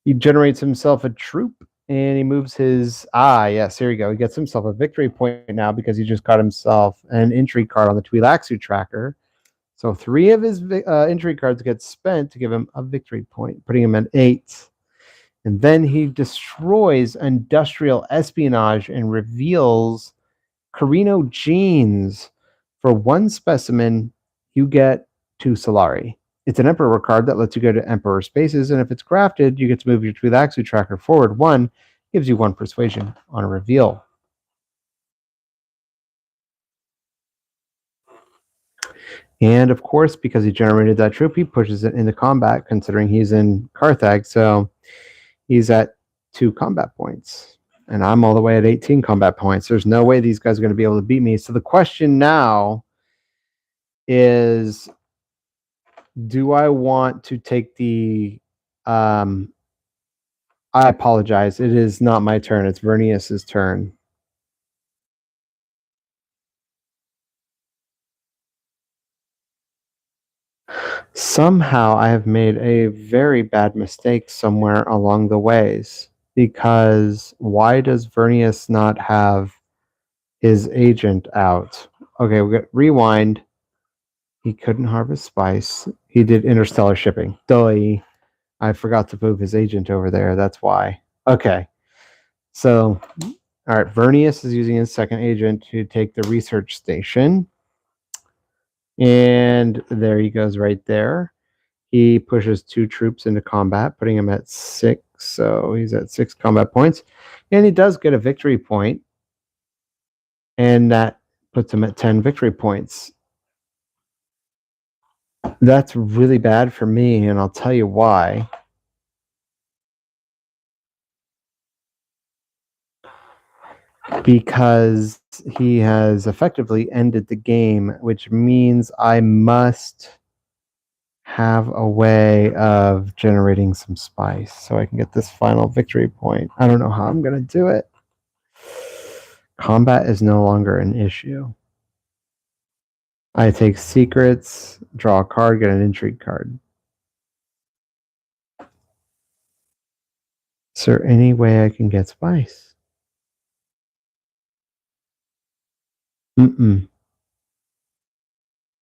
He generates himself a troop, and he moves his... yes, here we go. He gets himself a victory point now because he just got himself an intrigue card on the Twi'leksu tracker. So 3 of his intrigue cards get spent to give him a victory point, putting him at 8. And then he destroys industrial espionage and reveals Carino genes. For one specimen, you get 2 Solari. It's an Emperor card that lets you go to Emperor spaces, and if it's crafted, you get to move your Twi'lexu tracker forward 1, gives you 1 persuasion on a reveal. And of course, because he generated that troop, he pushes it into combat, considering he's in Carthag, so he's at 2 combat points. And I'm all the way at 18 combat points. There's no way these guys are going to be able to beat me. So the question now is, do I want to take the... I apologize. It is not my turn. It's Vernius's turn. Somehow I have made a very bad mistake somewhere along the ways, because why does Vernius not have his agent out? Okay, we got rewind. He couldn't harvest spice. He did interstellar shipping. Duh. I forgot to move his agent over there. That's why. Okay. So, all right. Vernius is using his second agent to take the research station. And there he goes right there. He pushes 2 troops into combat, putting him at 6. So he's at 6 combat points. And he does get a victory point. And that puts him at 10 victory points. That's really bad for me, and I'll tell you why. Because he has effectively ended the game, which means I must have a way of generating some spice so I can get this final victory point. I don't know how I'm going to do it. Combat is no longer an issue. I take secrets, draw a card, get an intrigue card. Is there any way I can get spice?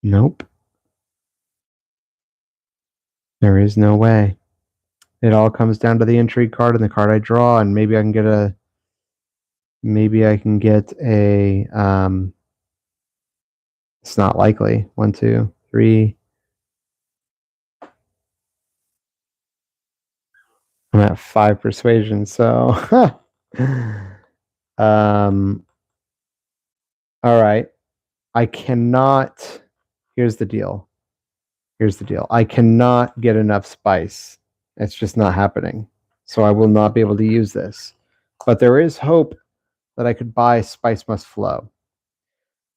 Nope. There is no way. It all comes down to the intrigue card and the card I draw, and maybe I can get a... it's not likely. 1, 2, 3. I'm at 5 persuasion, so all right. I cannot... Here's the deal. I cannot get enough spice. It's just not happening. So I will not be able to use this. But there is hope that I could buy Spice Must Flow.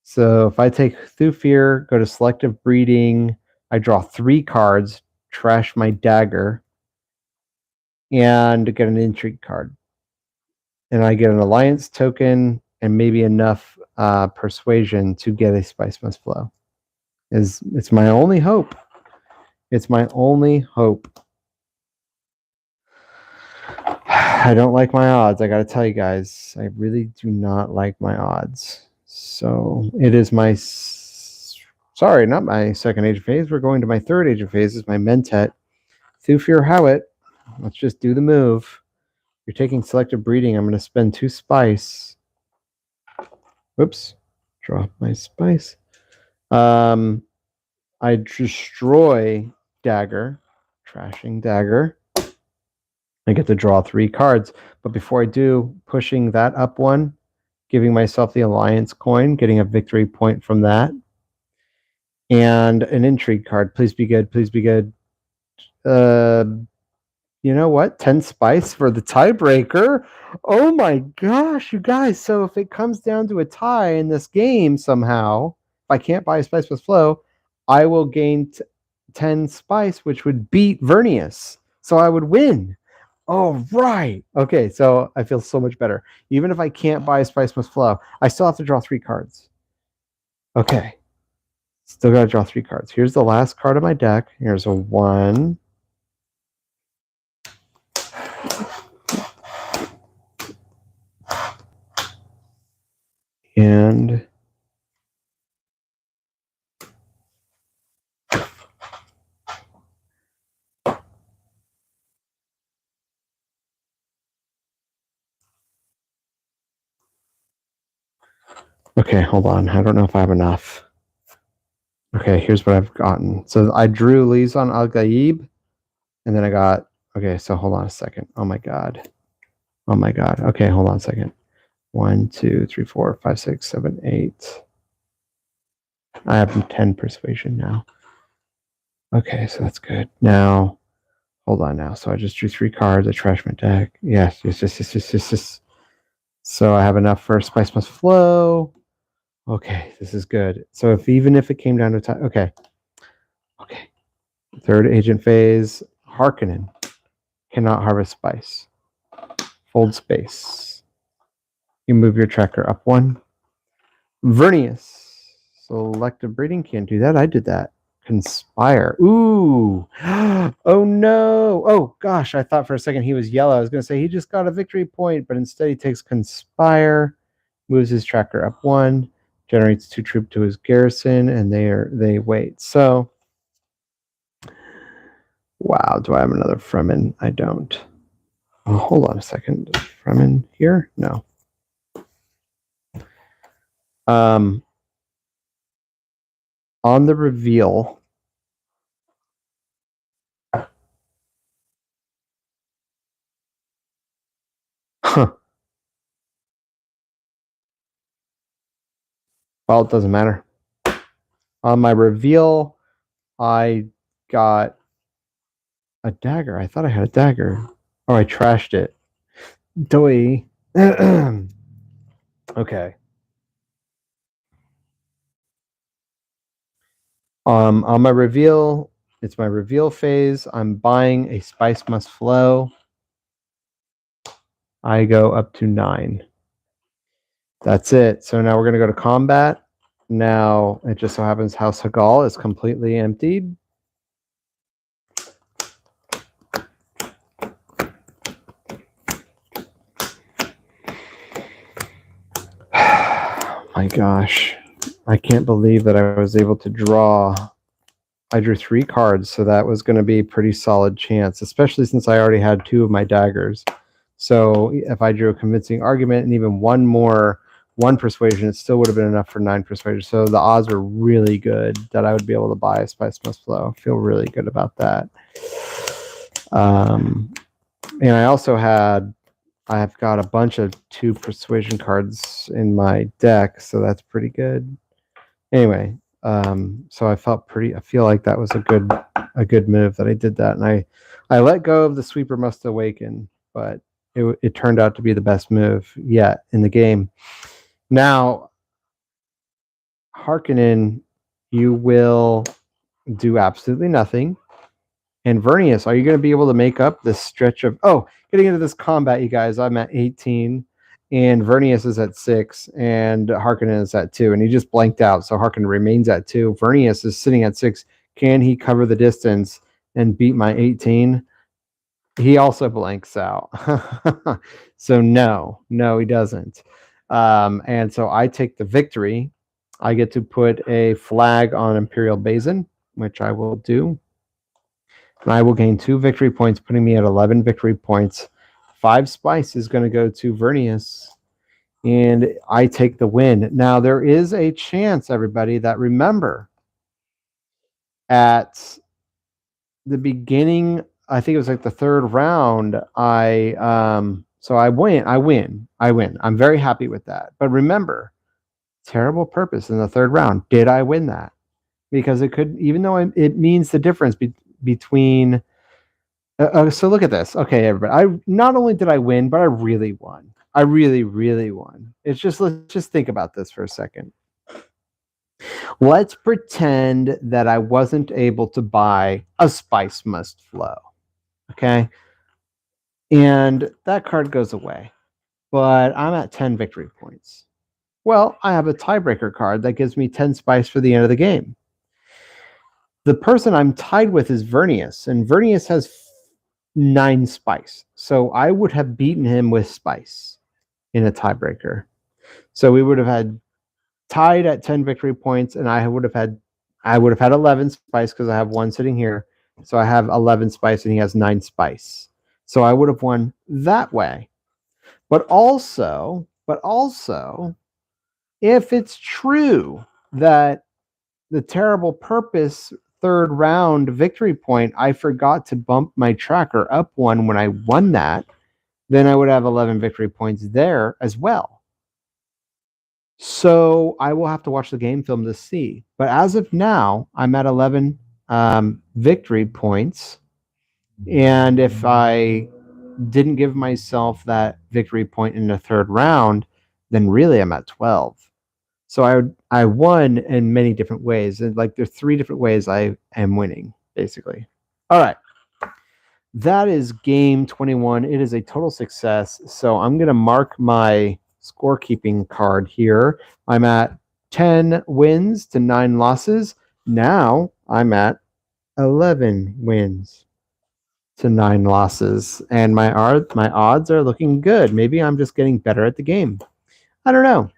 So if I take Thufir, go to Selective Breeding, I draw 3 cards, trash my dagger, and get an intrigue card. And I get an alliance token and maybe enough persuasion to get a Spice Must Flow. It's my only hope. It's my only hope. I don't like my odds. I got to tell you guys, I really do not like my odds. So it is my... Sorry, not my second agent phase. We're going to my third agent phase. Is my Mentat. Thufir Howit. Let's just do the move. You're taking Selective Breeding. I'm going to spend 2 spice. Whoops. Drop my spice. I destroy dagger. Trashing dagger. I get to draw 3 cards. But before I do, pushing that up 1, giving myself the alliance coin, getting a victory point from that. And an intrigue card. Please be good. Please be good. You know what? 10 spice for the tiebreaker. Oh my gosh, you guys. So if it comes down to a tie in this game somehow, if I can't buy a Spice Must Flow, I will gain 10 spice, which would beat Vernius. So I would win. Oh, right. Okay, so I feel so much better. Even if I can't buy a Spice Must Flow, I still have to draw 3 cards. Okay. Still got to draw 3 cards. Here's the last card of my deck. Here's a 1. And Okay, hold on. I don't know if I have enough. Okay, here's what I've gotten. So I drew Lisan Al-Gaib, and then I got... Okay, so hold on a second. Oh my god. Oh my god. Okay, hold on a second. 1, 2, 3, 4, 5, 6, 7, 8. I have 10 persuasion now. Okay, so that's good. Now, hold on now. So I just drew 3 cards. I trashed my deck. Yes. So I have enough for Spice Must Flow. Okay, this is good. So even if it came down to time... Okay. Third agent phase. Harkonnen cannot harvest spice. Fold space. You move your tracker up 1. Vernius. Selective breeding can't do that. I did that. Conspire. Ooh. Oh no. Oh gosh, I thought for a second he was yellow. I was going to say he just got a victory point, but instead he takes Conspire, moves his tracker up 1, generates 2 troop to his garrison, and they wait. So, wow, do I have another Fremen? I don't. Oh, hold on a second. Is Fremen here? No. On the reveal, well, it doesn't matter. On my reveal, I got a dagger. I thought I had a dagger. Oh, I trashed it. Doy. Okay. On my reveal, it's my reveal phase. I'm buying a Spice Must Flow. I go up to 9. That's it. So now we're going to go to combat. Now, it just so happens House Hagal is completely emptied. My gosh. I can't believe that I was able to draw. I drew 3 cards, so that was going to be a pretty solid chance, especially since I already had 2 of my daggers. So if I drew a convincing argument and even one persuasion, it still would have been enough for 9 persuasion. So the odds were really good that I would be able to buy a Spice Must Flow. I feel really good about that. And I also I've got a bunch of 2 persuasion cards in my deck, so that's pretty good. Anyway, so I feel like that was a good move that I did that, and I let go of the Sweeper Must Awaken, but it turned out to be the best move yet in the game. Now, Harkonnen, you will do absolutely nothing. And Vernius, are you going to be able to make up this stretch of... Oh, getting into this combat, you guys, I'm at 18, and Vernius is at 6, and Harkonnen is at 2, and he just blanked out, so Harkonnen remains at 2. Vernius is sitting at 6. Can he cover the distance and beat my 18? He also blanks out. So no, he doesn't. And so I take the victory. I get to put a flag on Imperial Basin, which I will do. And I will gain 2 victory points, putting me at 11 victory points. 5 spice is going to go to Vernius, and I take the win. Now, there is a chance, everybody, that remember, at the beginning, I think it was like the 3rd round, so I win. I'm very happy with that. But remember, terrible purpose in the 3rd round. Did I win that? Because it could, even though it means the difference between... so look at this. Okay, everybody. Not only did I win, but I really won. I really, really won. Let's just think about this for a second. Let's pretend that I wasn't able to buy a Spice Must Flow. Okay. And that card goes away. But I'm at 10 victory points. Well, I have a tiebreaker card that gives me 10 spice for the end of the game. The person I'm tied with is Vernius, and Vernius has 9 spice. So I would have beaten him with spice in a tiebreaker. So we would have had tied at 10 victory points, and I would have had 11 spice because I have 1 sitting here. So I have 11 spice and he has 9 spice. So I would have won that way. But also, if it's true that the Terrible Purpose third round victory point, I forgot to bump my tracker up one when I won that, then I would have 11 victory points there as well. So I will have to watch the game film to see. But as of now, I'm at 11 victory points. And if I didn't give myself that victory point in the third round, then really I'm at 12. So I won in many different ways. And like there's 3 different ways I am winning, basically. All right. That is game 21. It is a total success. So I'm going to mark my scorekeeping card here. I'm at 10 wins to 9 losses. Now I'm at 11 wins to 9 losses. And my odds are looking good. Maybe I'm just getting better at the game. I don't know.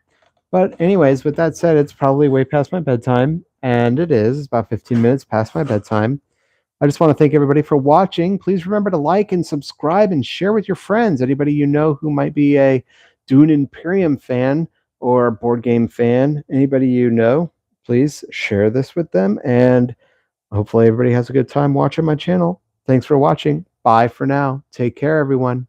But anyways, with that said, it's probably way past my bedtime. And it is. It's about 15 minutes past my bedtime. I just want to thank everybody for watching. Please remember to like and subscribe and share with your friends. Anybody you know who might be a Dune Imperium fan or board game fan, anybody you know, please share this with them. And hopefully everybody has a good time watching my channel. Thanks for watching. Bye for now. Take care, everyone.